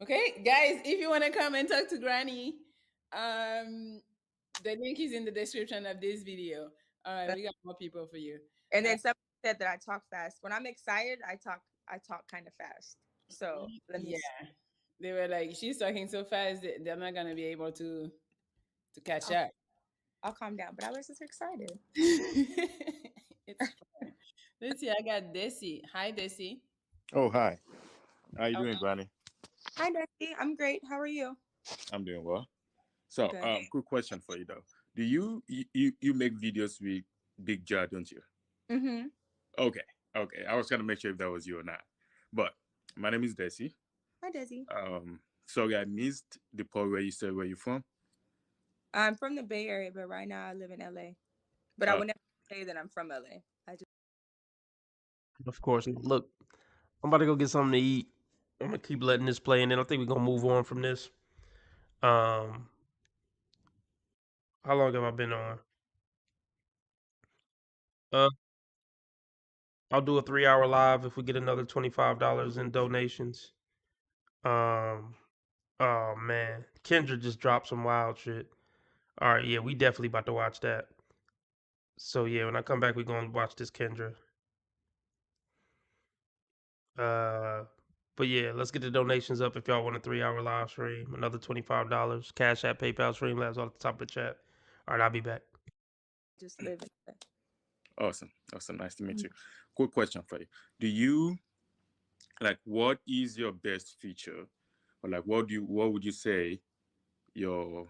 Okay, guys, if you want to come and talk to Granny, the link is in the description of this video. All right, we got more people for you. And then somebody said that I talk fast. When I'm excited, I talk kind of fast. So let me. Yeah, they were like, she's talking so fast that they're not gonna be able to catch up. I'll calm down, but I was just excited. It's fine. Let's see. I got Desi. Hi, Desi. Oh, hi. How you doing, Granny? Hi, Desi. I'm great. How are you? I'm doing well. So, Good. quick question for you though. Do you make videos with Big Jar, don't you? Mm-hmm. Okay, okay. I was trying to make sure if that was you or not. But my name is Desi. Hi, Desi. Sorry, I missed the part where you said where you're from. I'm from the Bay Area, but right now I live in LA. But I Uh, would never say that I'm from LA. I just Of course. Look, I'm about to go get something to eat. I'm gonna keep letting this play, and then I think we're gonna move on from this. Um, how long have I been on? Uh, I'll do a 3 hour live if we get another $25 in donations. Um, oh man, Kendra just dropped some wild shit. All right, yeah, we definitely about to watch that. So yeah, when I come back, we're gonna watch this Kendra. Uh, but yeah, let's get the donations up if y'all want a 3 hour live stream. Another $25. Cash App, PayPal, Streamlabs all at the top of the chat. All right, I'll be back. live in LA. awesome, awesome. Nice to meet you. Quick question for you. Do you like what is your best feature, or like what would you say your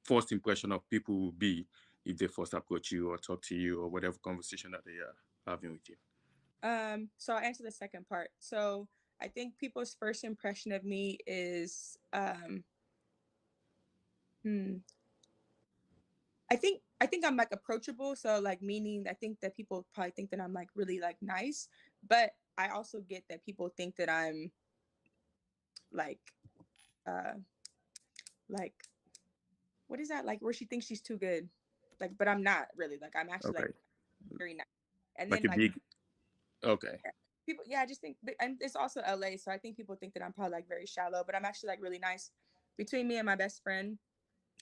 first impression of people will be if they first approach you or talk to you or whatever conversation that they are having with you? So I'll answer the second part. So I think people's first impression of me is hmm. I think I'm like approachable. So like meaning I think that people probably think that I'm like really like nice, but I also get that people think that I'm like uh like what is that like where she thinks she's too good. Like but I'm not really. Like I'm actually Okay, like very nice. And like then a like big. Okay, people yeah, I just think and it's also LA, so I think people think that I'm probably like very shallow, but I'm actually like really nice. Between me and my best friend,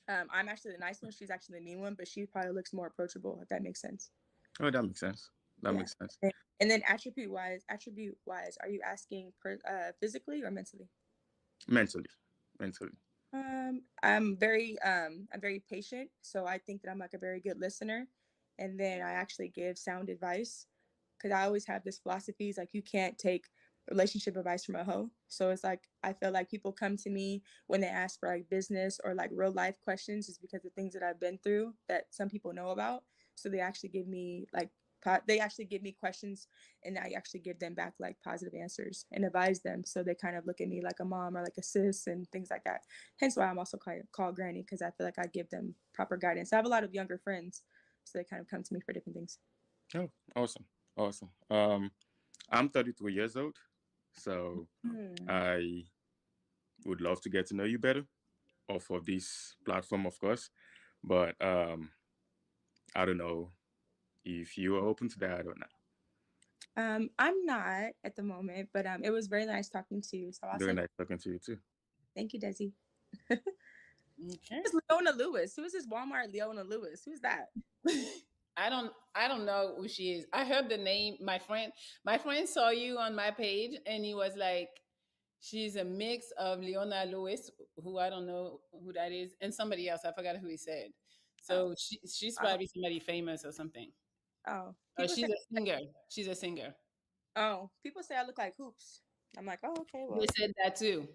I'm actually the nice one, she's actually the mean one, but she probably looks more approachable, if that makes sense. oh, that makes sense. That Yeah. makes sense. And then attribute wise, are you asking physically or mentally? Mentally, mentally. I'm very patient, so I think that I'm like a very good listener, and then I actually give sound advice because I always have this philosophy is like you can't take relationship advice from a hoe. So it's like I feel like people come to me when they ask for like business or like real life questions is because of things that I've been through that some people know about. So they actually give me like they actually give me questions and I actually give them back like positive answers and advise them. So they kind of look at me like a mom or like a sis and things like that. Hence why I'm also called Granny because I feel like I give them proper guidance. I have a lot of younger friends, so they kind of come to me for different things. Oh, awesome, awesome. I'm 33 years old, so I would love to get to know you better off of this platform, of course. But I don't know if you are open to that or not. I'm not at the moment, but it was very nice talking to you. So I'll Very say nice talking to you too. thank you, Desi. Okay. Who's Leona Lewis? Who is this Walmart Leona Lewis? Who's that? I don't know who she is. I heard the name. My friend saw you on my page and he was like, she's a mix of Leona Lewis, who I don't know who that is, and somebody else. I forgot who he said. So she's Oh, probably somebody famous or something. oh. Or People say she's a singer. She's a singer. people say I look like Hoops. I'm like, oh, okay, They well, said that too.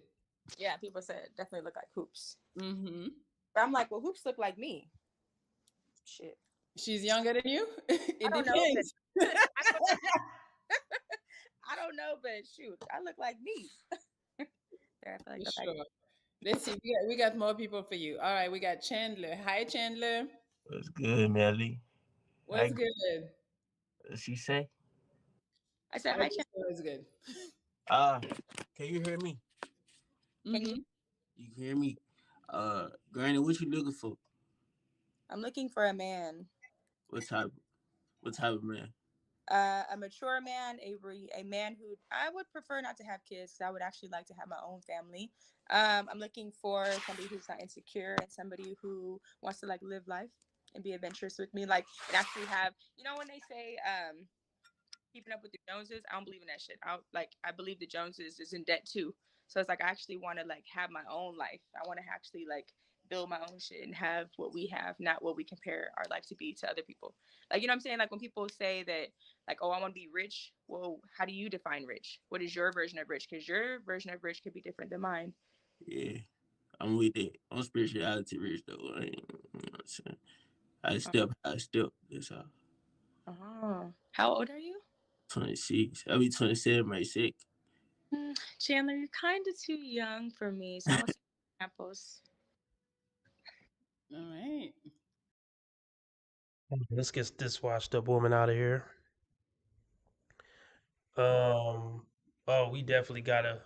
yeah. People say I definitely look like Hoops. Hmm. But I'm like, well, Hoops look like me. Shit. She's younger than you. I It don't know, but depends. I don't know, but shoot, I look like me. There, I feel like For that's like sure. Let's see. We got more people for you. All right, we got Chandler. Hi, Chandler. What's good, Melly? What's good? What she say? I said, I hi, just Chan. thought it was good. Uh, can you hear me? Can you? You hear me? Granny, what you looking for? I'm looking for a man. What type? What type of man? A mature man, a man who I would prefer not to have kids. 'Cause I would actually like to have my own family. I'm looking for somebody who's not insecure and somebody who wants to like live life and be adventurous with me, like and actually have. You know when they say keeping up with the Joneses, I don't believe in that shit. I believe the Joneses is in debt too. So it's like I actually want to like have my own life. I want to actually like build my own shit and have what we have, not what we compare our life to be to other people. Like you know what I'm saying? Like when people say that like, oh, I want to be rich. Well, how do you define rich? What is your version of rich? Because your version of rich could be different than mine. Yeah, I'm with it. I'm spirituality rich though. I ain't, you know what I'm saying? I step. That's all. Oh. How old are you? 26. I'll be 27 May 6th. Chandler, you're kind of too young for me, so I'm gonna say apples. All right. Let's get this washed up woman out of here. Oh, we definitely gotta.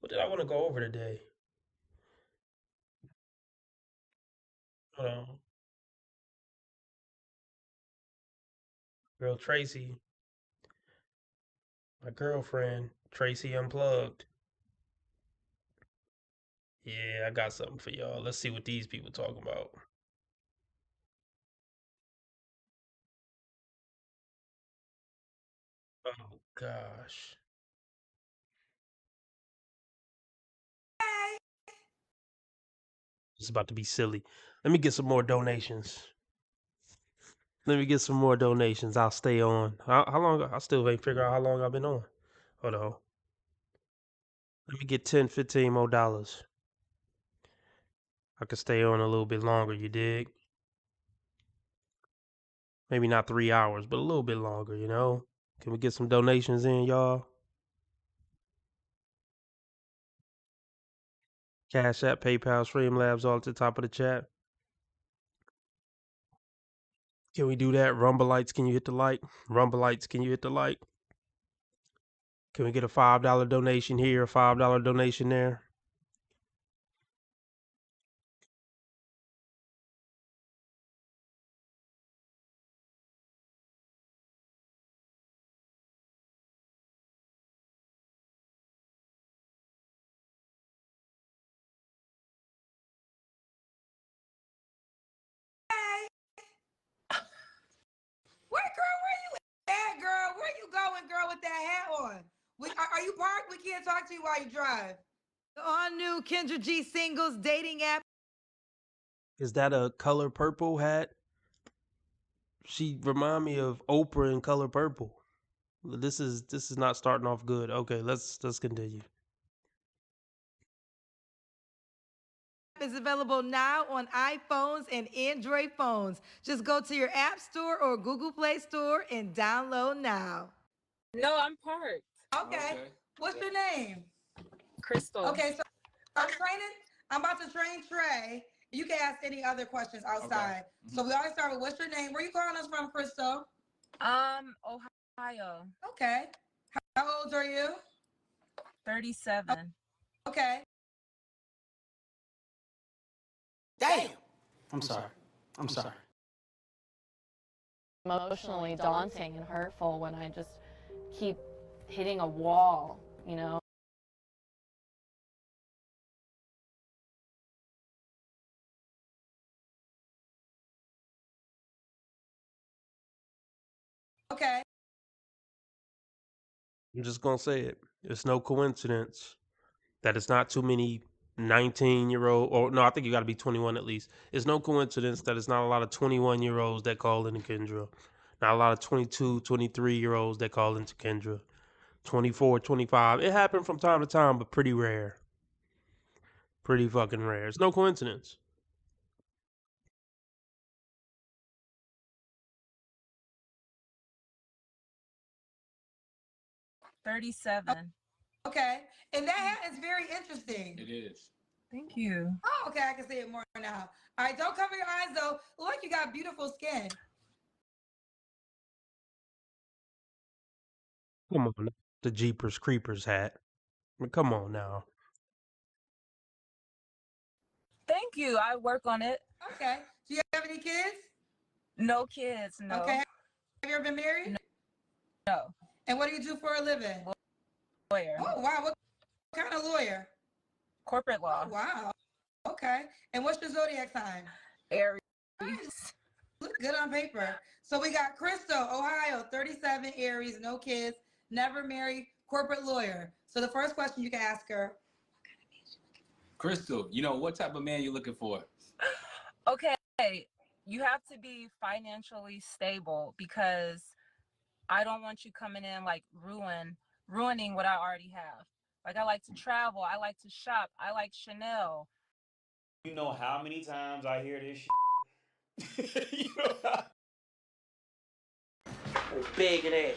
What did I want to go over today? Hold on. Girl Tracy, my girlfriend, Tracy Unplugged. Yeah, I got something for y'all. Let's see what these people talking about. Oh gosh. It's about to be silly. Let me get some more donations. I'll stay on. How long? I still ain't figure out how long I've been on. Hold on. Let me get 10, 15 more dollars. I could stay on a little bit longer, you dig? Maybe not 3 hours, but a little bit longer, you know? Can we get some donations in, y'all? Cash App, PayPal, Streamlabs, all at the top of the chat. Can we do that? Rumbleites, can you hit the like? Rumbleites, can you hit the like? Can we get a $5 donation here, a $5 donation there? Where, girl? Where you going, girl, with that hat on? Are you parked? We can't talk to you while you drive. The all-new Kendra G singles dating app. Is that a Color Purple hat? She remind me of Oprah in Color Purple. This is not starting off good. Okay, let's continue. Is available now on iPhones and Android phones. Just go to your App Store or Google Play Store and download now. No, I'm parked. Okay. What's your name? Crystal. Okay, so I'm about to train Trey. You can ask any other questions outside. So we always start with what's your name? Where you calling us from, Crystal? Ohio. Okay. How old are you? 37. Okay. Damn. I'm sorry. Emotionally daunting and hurtful when I just keep hitting a wall, you know? Okay. I'm just gonna say it. It's no coincidence that it's not too many 19-year-old, or no, I think you got to be 21 at least. It's no coincidence that it's not a lot of 21-year-olds that call into Kendra. Not a lot of 22, 23-year-olds that call into Kendra. 24, 25. It happened from time to time, but pretty rare. Pretty fucking rare. It's no coincidence. Okay. And that hat is very interesting. It is. Thank you. Oh, okay. I can see it more now. All right. Don't cover your eyes, though. Look like you got beautiful skin. Come on. The Jeepers Creepers hat. I mean, come on now. Thank you. I work on it. Okay. Do you have any kids? No kids, no. Okay. Have you ever been married? No. And what do you do for a living? Lawyer. Oh, wow. What kind of lawyer? Corporate law. Oh, wow. Okay. And what's your zodiac sign? Aries. Look good on paper. So we got Crystal, Ohio, 37, Aries, no kids, never married, corporate lawyer. So the first question you can ask her. Crystal, you know what type of man you looking for? Okay. You have to be financially stable because I don't want you coming in like ruining what I already have. Like I like to travel, I like to shop, I like Chanel. You know how many times I hear this shit? Begging ass.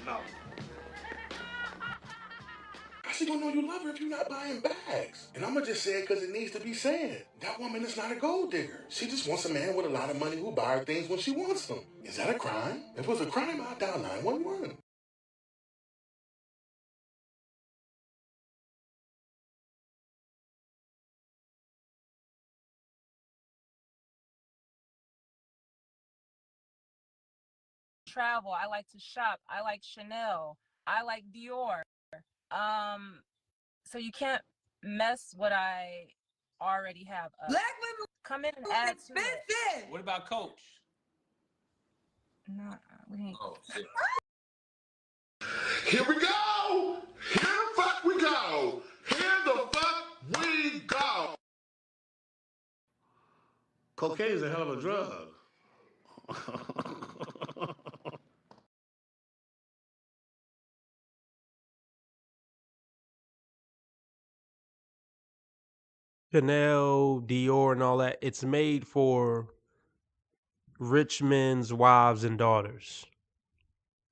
No. How she gonna know you love her if you're not buying bags? And I'm gonna just say it because it needs to be said. That woman is not a gold digger. She just wants a man with a lot of money who buy her things when she wants them. Is that a crime? If it was a crime, I'd dial 911. Travel. I like to shop. I like Chanel. I like Dior. So you can't mess what I already have up. Black women Come in and add to it. expensive. What about Coach? No, we ain't. Oh shit. Here we go! Here the fuck we go! Here the fuck we go! Cocaine is a hell of a drug. Chanel, Dior, and all that. It's made for rich men's wives and daughters.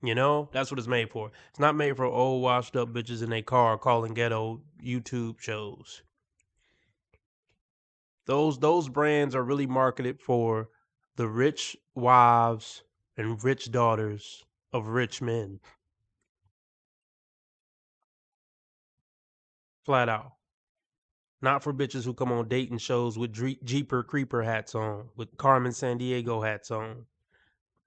You know, that's what it's made for. It's not made for old washed up bitches in a car calling ghetto YouTube shows. Those brands are really marketed for the rich wives and rich daughters of rich men. Flat out. Not for bitches who come on dating shows with Jeeper Creeper hats on, with Carmen Sandiego hats on,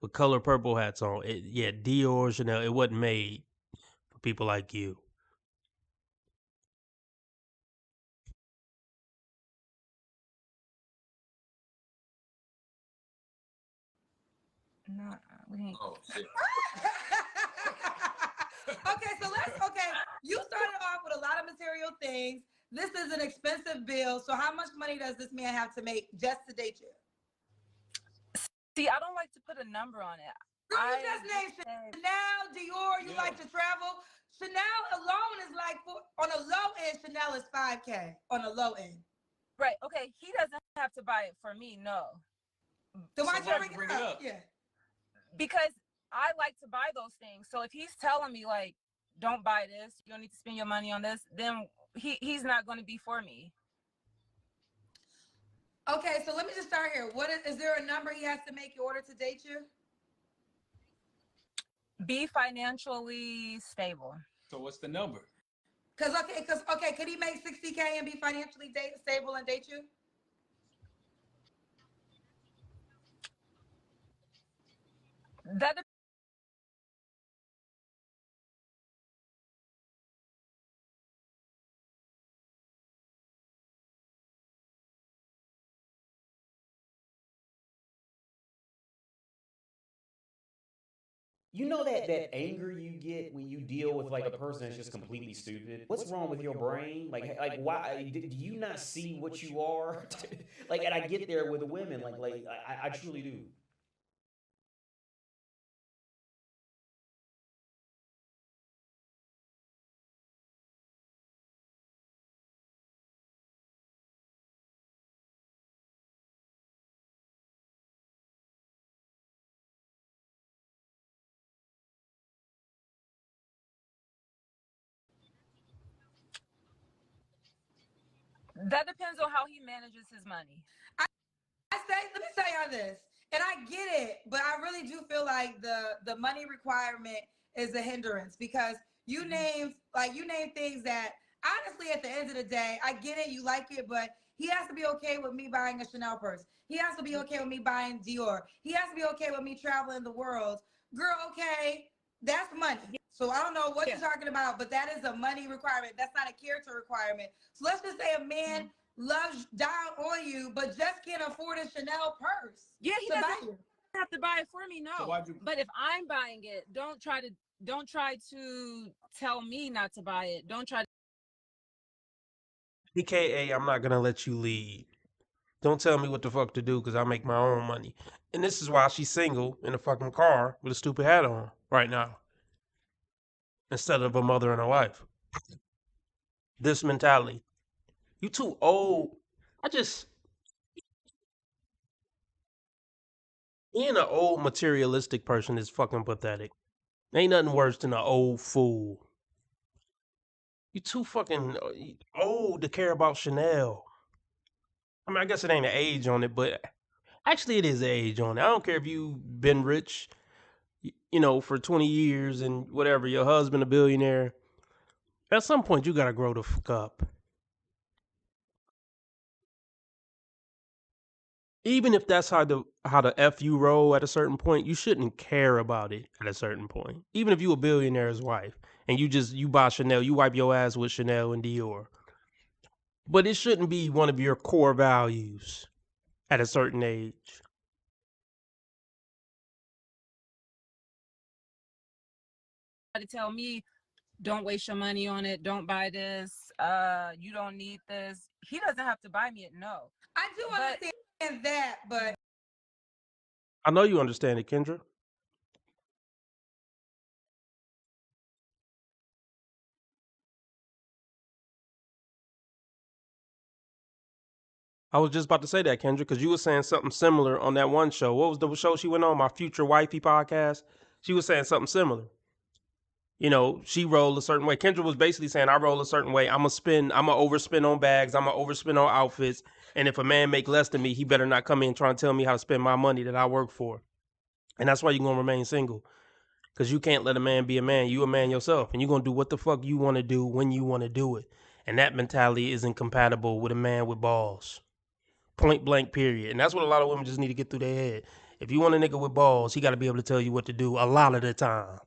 with Color Purple hats on. Yeah, Dior, Chanel, it wasn't made for people like you. No, we ain't. Oh shit. Okay, you started off with a lot of material things. This is an expensive bill. So how much money does this man have to make just to date you? See, I don't like to put a number on it. Girl, you just named Chanel, Dior, you like to travel. Chanel alone is like, on a low end, Chanel is $5K on a low end. Right, okay, he doesn't have to buy it for me, no. Then why'd you bring it up? Yeah. Because I like to buy those things. So if he's telling me like, don't buy this, you don't need to spend your money on this, then he's not going to be for me. Okay, so let me just start here. Is there a number he has to make in order to date you? Be financially stable. So what's the number? Cause could he make 60K and be financially stable and date you? That You know that anger you get when you deal with like a person that's just completely stupid? What's wrong with your brain? Like why do you not see what you are? Like, and I get there with the women, like I truly do. That depends on how he manages his money. Let me tell y'all this, and I get it, but I really do feel like the money requirement is a hindrance because you name things that honestly at the end of the day, I get it, you like it, but he has to be okay with me buying a Chanel purse. He has to be okay with me buying Dior. He has to be okay with me traveling the world. Girl, okay, that's money. So I don't know what you're talking about, but that is a money requirement. That's not a character requirement. So let's just say a man loves down on you, but just can't afford a Chanel purse. Yeah, he doesn't have to buy it for me, no. So but if I'm buying it, don't try to tell me not to buy it. Don't try to. AKA, I'm not gonna let you lead. Don't tell me what the fuck to do because I make my own money. And this is why she's single in a fucking car with a stupid hat on right now. Instead of a mother and a wife. This mentality. You too old. Being an old materialistic person is fucking pathetic. Ain't nothing worse than an old fool. You too fucking old to care about Chanel. I mean, I guess it ain't an age on it, but actually it is an age on it. I don't care if you've been rich, for 20 years and whatever, your husband a billionaire. At some point, you gotta grow the fuck up. Even if that's how the F you roll at a certain point, you shouldn't care about it at a certain point. Even if you a billionaire's wife and you buy Chanel, you wipe your ass with Chanel and Dior. But it shouldn't be one of your core values at a certain age. To tell me, don't waste your money on it, don't buy this, you don't need this. He doesn't have to buy me it, no. I do understand that, but I know you understand it, Kendra. I was just about to say that, Kendra, because you were saying something similar on that one show. What was the show she went on? My Future Wifey podcast. She was saying something similar. She rolled a certain way. Kendra was basically saying, I roll a certain way. I'm going to overspend on bags. I'm going to overspend on outfits. And if a man make less than me, he better not come in trying to tell me how to spend my money that I work for. And that's why you're going to remain single. Because you can't let a man be a man. You a man yourself. And you're going to do what the fuck you want to do when you want to do it. And that mentality isn't compatible with a man with balls. Point blank, period. And that's what a lot of women just need to get through their head. If you want a nigga with balls, he got to be able to tell you what to do a lot of the time.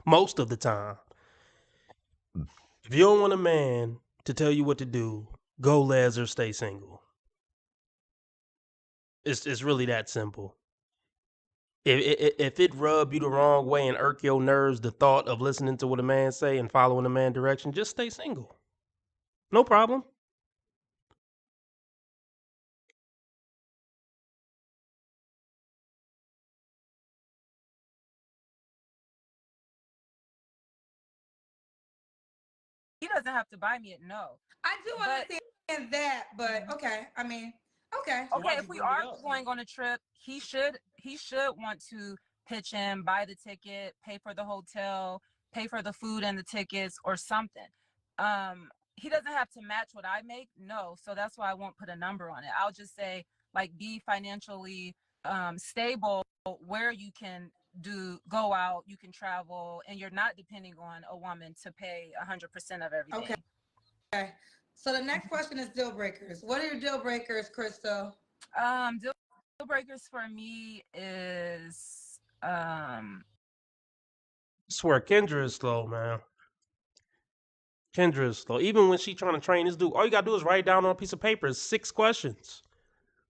Most of the time. If you don't want a man to tell you what to do, go les or stay single. It's really that simple. If it rub you the wrong way and irk your nerves, the thought of listening to what a man say and following a man direction, just stay single. No problem. He doesn't have to buy me it, no. I do understand that, but okay. I mean, okay. Okay, if we are going on a trip, he should want to pitch in, buy the ticket, pay for the hotel, pay for the food and the tickets or something. He doesn't have to match what I make, no. So that's why I won't put a number on it. I'll just say, like, be financially stable where you can go out, you can travel, and you're not depending on a woman to pay 100% of everything. Okay. So the next question is deal breakers. What are your deal breakers, Crystal? Deal breakers for me is I swear Kendra is slow, man. Kendra is slow. Even when she trying to train this dude, all you gotta do is write it down on a piece of paper. It's 6 questions.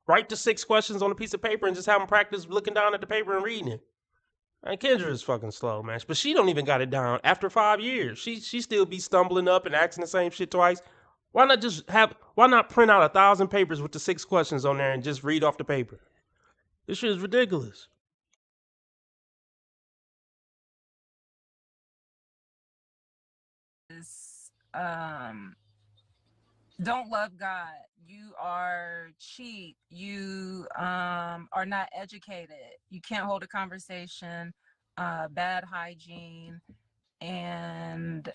Write the 6 questions on a piece of paper and just have him practice looking down at the paper and reading it. And Kendra is fucking slow, man. But she don't even got it down. After 5 years, she still be stumbling up and asking the same shit twice. Why not print out 1,000 papers with the 6 questions on there and just read off the paper? This shit is ridiculous. Don't love God. You are cheap. You are not educated. You can't hold a conversation. Bad hygiene, and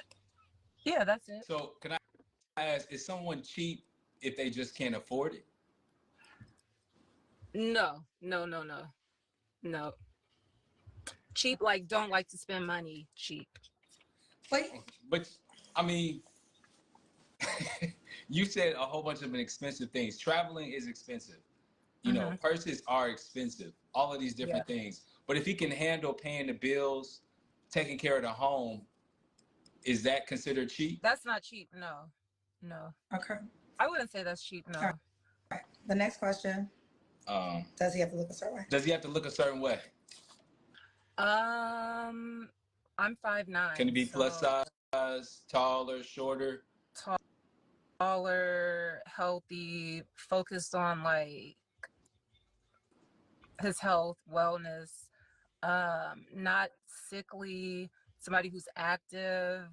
yeah, that's it. So can I ask, is someone cheap if they just can't afford it? No. Cheap, like don't like to spend money. Cheap. But I mean, you said a whole bunch of expensive things. Traveling is expensive. You know, purses are expensive. All of these different things. But if he can handle paying the bills, taking care of the home, is that considered cheap? That's not cheap. No. Okay. I wouldn't say that's cheap. No. All right. The next question. Does he have to look a certain way? Does he have to look a certain way? I'm 5'9". Can he be plus size, taller, shorter? Taller, healthy, focused on like his health, wellness, not sickly, somebody who's active.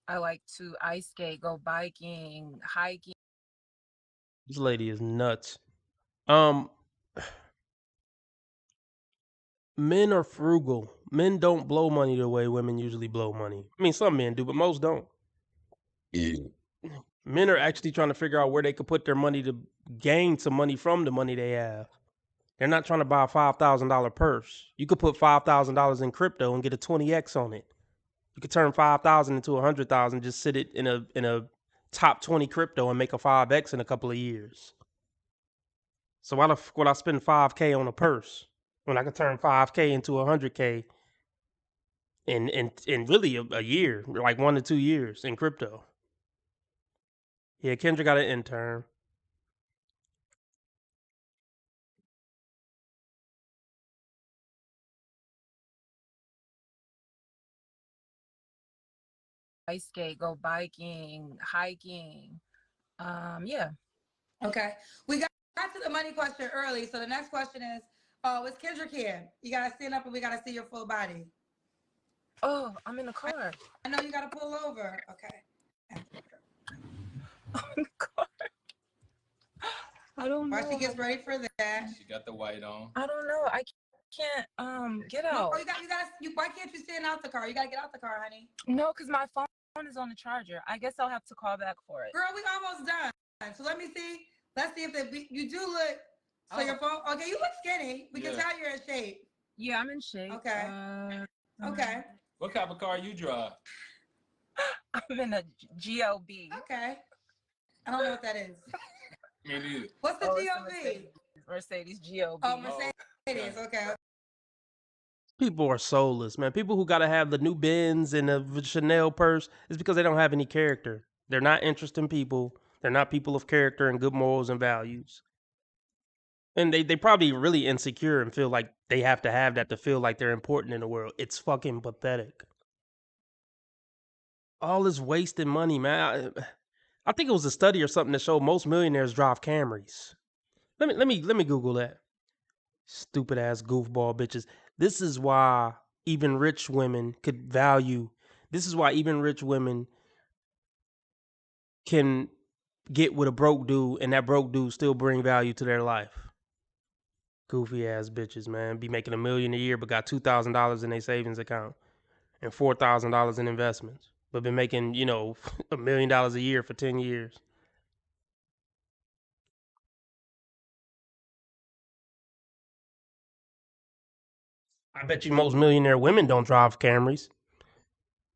I like to ice skate, go biking, hiking. This lady is nuts. Men are frugal. men don't blow money the way women usually blow money. I mean, some men do, but most don't. Men are actually trying to figure out where they could put their money to gain some money from the money they have. They're not trying to buy a $5,000 purse. You could put $5,000 in crypto and get a 20x on it. You could turn 5,000 into 100,000. Just sit it in a top 20 crypto and make a 5x in a couple of years. So why the fuck would I spend 5K on a purse when I could turn 5K into 100K in really a year, like 1 to 2 years in crypto? Yeah, Kendra got an intern. Ice skate, go biking, hiking. Yeah. Okay. We got to the money question early. So the next question is, it's Kendrick here. You gotta stand up and we gotta see your full body. Oh, I'm in the car. I know you gotta pull over. Okay. I don't know. While she gets ready for that. She got the white on. I don't know. I can't get out. No, why can't you stand out the car? You gotta get out the car, honey. No, because my phone is on the charger. I guess I'll have to call back for it. Girl, we almost done. So let me see. Let's see if you do look. So your phone. Okay, you look skinny. We can tell you're in shape. Yeah, I'm in shape. Okay. Okay. What type of car you drive? I'm in a GLB. Okay. I don't know what that is. Me neither. What's the GLB? Mercedes GLB. Oh, Mercedes. Okay. People are soulless, man. People who gotta have the new Benz and a Chanel purse is because they don't have any character. They're not interesting people. They're not people of character and good morals and values. And they probably really insecure and feel like they have to have that to feel like they're important in the world. It's fucking pathetic. All this wasting money, man. I think it was a study or something that showed most millionaires drive Camrys. Let me Google that. Stupid ass goofball bitches. This is why even rich women could value. This is why even rich women can get with a broke dude and that broke dude still bring value to their life. Goofy ass bitches, man. Be making $1 million a year but got $2,000 in their savings account and $4,000 in investments. But been making, $1 million a year for 10 years. I bet you most millionaire women don't drive Camrys.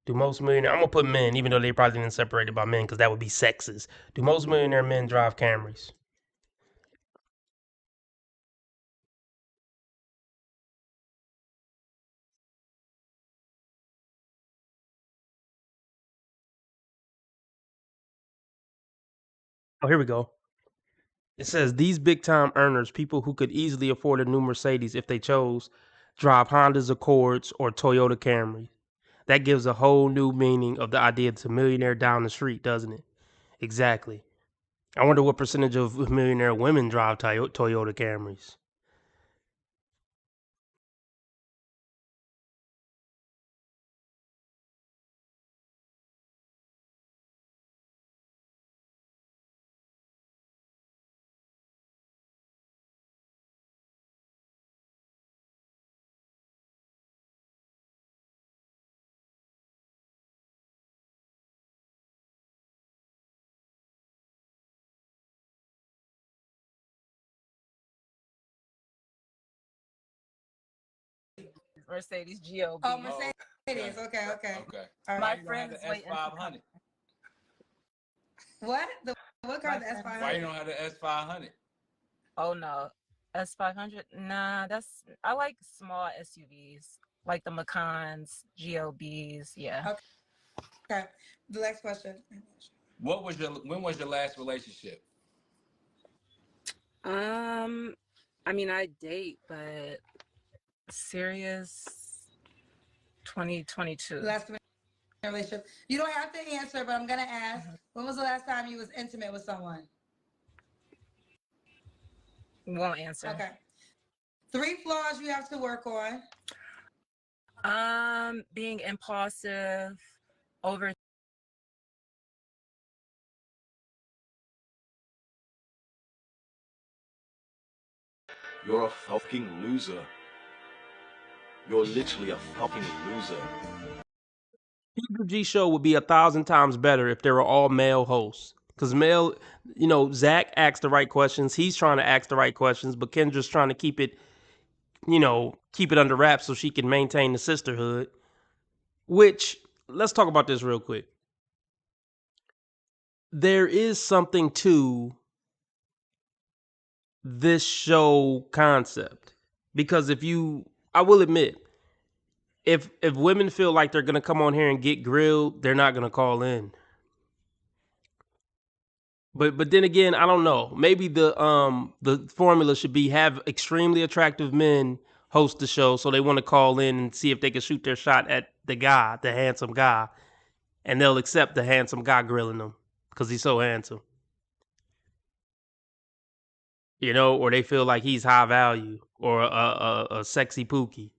Do most millionaire? I'm gonna put men, even though they probably didn't separate it by men, because that would be sexist. Do most millionaire men drive Camrys? Oh, here we go. It says these big time earners, people who could easily afford a new Mercedes if they chose, drive Honda's Accords or Toyota Camry. That gives a whole new meaning of the idea it's a millionaire down the street, doesn't it? Exactly. I wonder what percentage of millionaire women drive Toyota Camrys. Mercedes GLB. Oh, Mercedes. Okay. Okay. All right. My You friend don't is have the waiting. S500. What? What car? The S500? Why you don't have the S500? Oh no, S500. Nah, I like small SUVs, like the Macans, GLBs. Yeah. Okay. The next question. When was your last relationship? I mean, I date, but serious 2022. Last relationship. You don't have to answer, but I'm gonna ask. When was the last time you was intimate with someone? Won't answer. Okay. 3 flaws you have to work on. Being impulsive, over. You're a fucking loser. You're literally a fucking loser. Kendra G show would be 1,000 times better if they were all male hosts. Because male, Zach asks the right questions. He's trying to ask the right questions, but Kendra's trying to keep it under wraps so she can maintain the sisterhood. Which, let's talk about this real quick. There is something to this show concept. Because I will admit, if women feel like they're gonna come on here and get grilled, they're not gonna call in. But then again, I don't know. Maybe the formula should be have extremely attractive men host the show, so they want to call in and see if they can shoot their shot at the handsome guy, and they'll accept the handsome guy grilling them because he's so handsome. Or they feel like he's high value or a sexy pookie.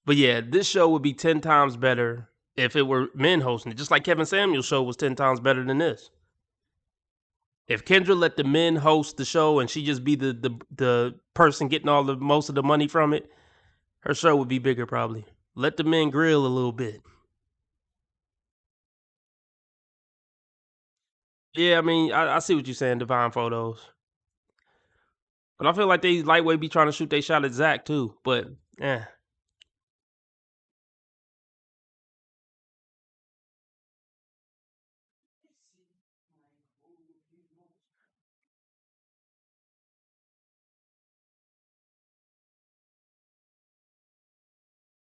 But yeah, this show would be 10 times better if it were men hosting it, just like Kevin Samuel's show was 10 times better than this. If Kendra let the men host the show and she just be the person getting most of the money from it, her show would be bigger probably. Let the men grill a little bit. Yeah, I mean, I see what you're saying, Divine Photos. But I feel like they lightweight be trying to shoot their shot at Zach too. But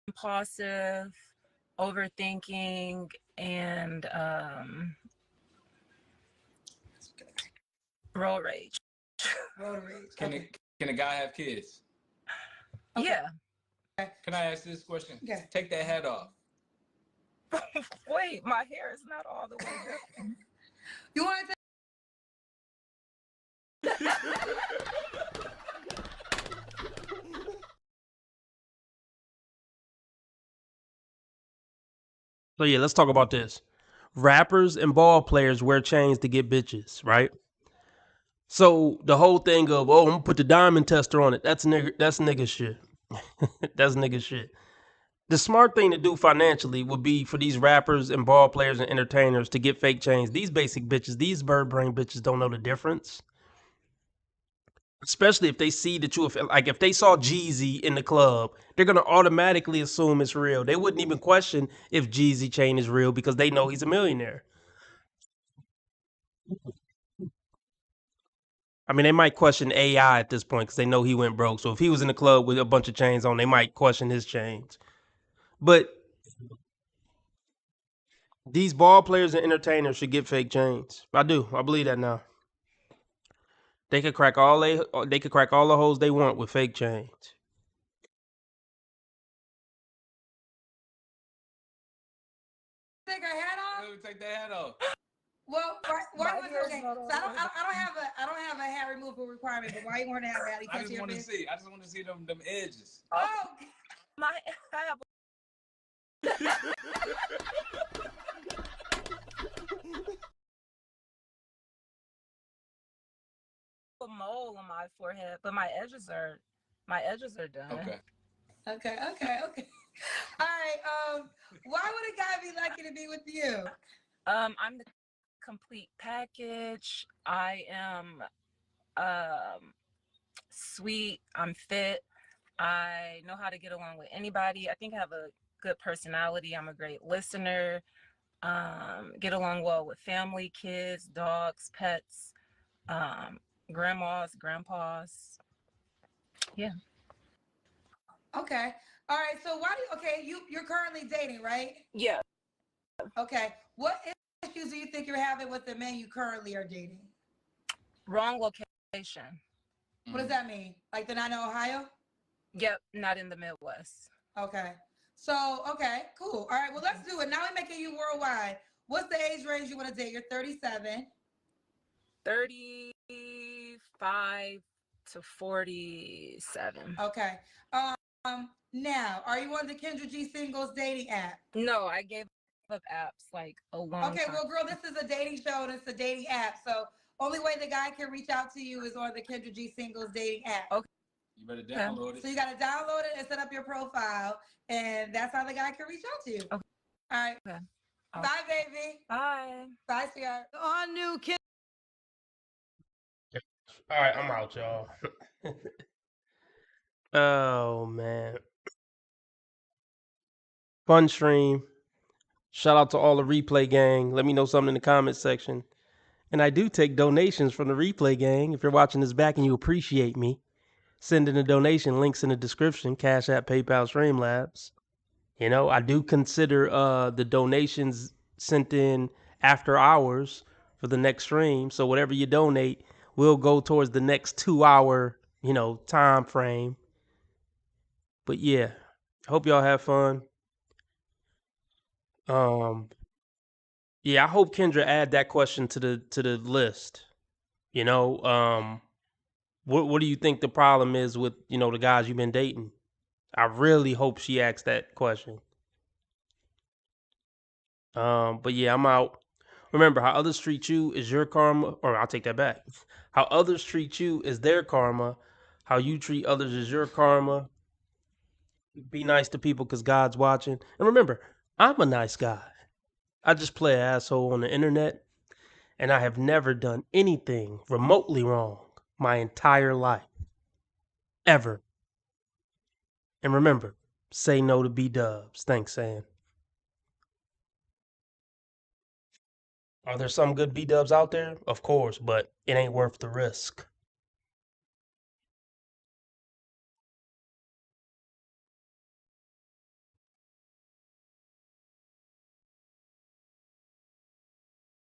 Impulsive, overthinking, and road rage. Road rage. Can a guy have kids? Okay. Yeah. Can I ask this question? Yeah. Take that hat off. Wait, my hair is not all the way down. You want to? So yeah, let's talk about this. Rappers and ball players wear chains to get bitches, right? So the whole thing of I'm gonna put the diamond tester on it, that's nigga shit. That's nigga shit. The smart thing to do financially would be for these rappers and ball players and entertainers to get fake chains. These basic bitches, these bird brain bitches don't know the difference. Especially if they see that if they saw Jeezy in the club, they're gonna automatically assume it's real. They wouldn't even question if Jeezy chain is real because they know he's a millionaire. I mean, they might question AI at this point because they know he went broke. So if he was in the club with a bunch of chains on, they might question his chains. But these ball players and entertainers should get fake chains. I do. I believe that now. They could crack all the holes they want with fake chains. Take her hat off. Let me take that hat off. Well, why was okay? So I don't have a hair removal requirement, but why you want to have that? I just want to see. I just want to see them edges. Oh, I have a mole on my forehead, but my edges are done. Okay. All right. Why would a guy be lucky to be with you? I'm the complete package. I am sweet. I'm fit. I know how to get along with anybody. I think I have a good personality. I'm a great listener. Get along well with family, kids, dogs, pets, grandmas, grandpas. Yeah. Okay. All right. So you're currently dating, right? Yeah. Okay. What issues do you think you're having with the men you currently are dating? Wrong location. What does that mean? Like they're not in Ohio? Yep, not in the Midwest. Okay. So, okay, cool. All right, well, let's do it. Now we're making you worldwide. What's the age range you want to date? You're 37. 35 to 47. Okay. Now, are you on the Kendra G Singles dating app? No, I gave up apps like a long Okay, time. well, girl, this is a dating show and it's a dating app. So only way the guy can reach out to you is on the Kendra G Singles dating app. Okay. You better download it. So you got to download it and set up your profile, and that's how the guy can reach out to you. Okay. All right. Okay. Bye, baby. Bye. Bye, sweetheart. On new kid. All right, I'm out, y'all. Oh man, fun stream. Shout out to all the replay gang. Let me know something in the comments section. And I do take donations from the replay gang. If you're watching this back and you appreciate me, send in a donation. Links in the description. Cash App, PayPal, Streamlabs. You know, I do consider the donations sent in after hours for the next stream. So whatever you donate will go towards the next 2 hour, time frame. But yeah, hope y'all have fun. Yeah, I hope Kendra add that question to the list. What do you think the problem is with the guys you've been dating? I really hope she asks that question. But yeah, I'm out. Remember, how others treat you is your karma, or I'll take that back. How others treat you is their karma. How you treat others is your karma. Be nice to people because God's watching. And remember, I'm a nice guy. I just play an asshole on the internet, and I have never done anything remotely wrong my entire life. Ever. And remember, say no to B-dubs. Thanks, Sam. Are there some good B-dubs out there? Of course, but it ain't worth the risk.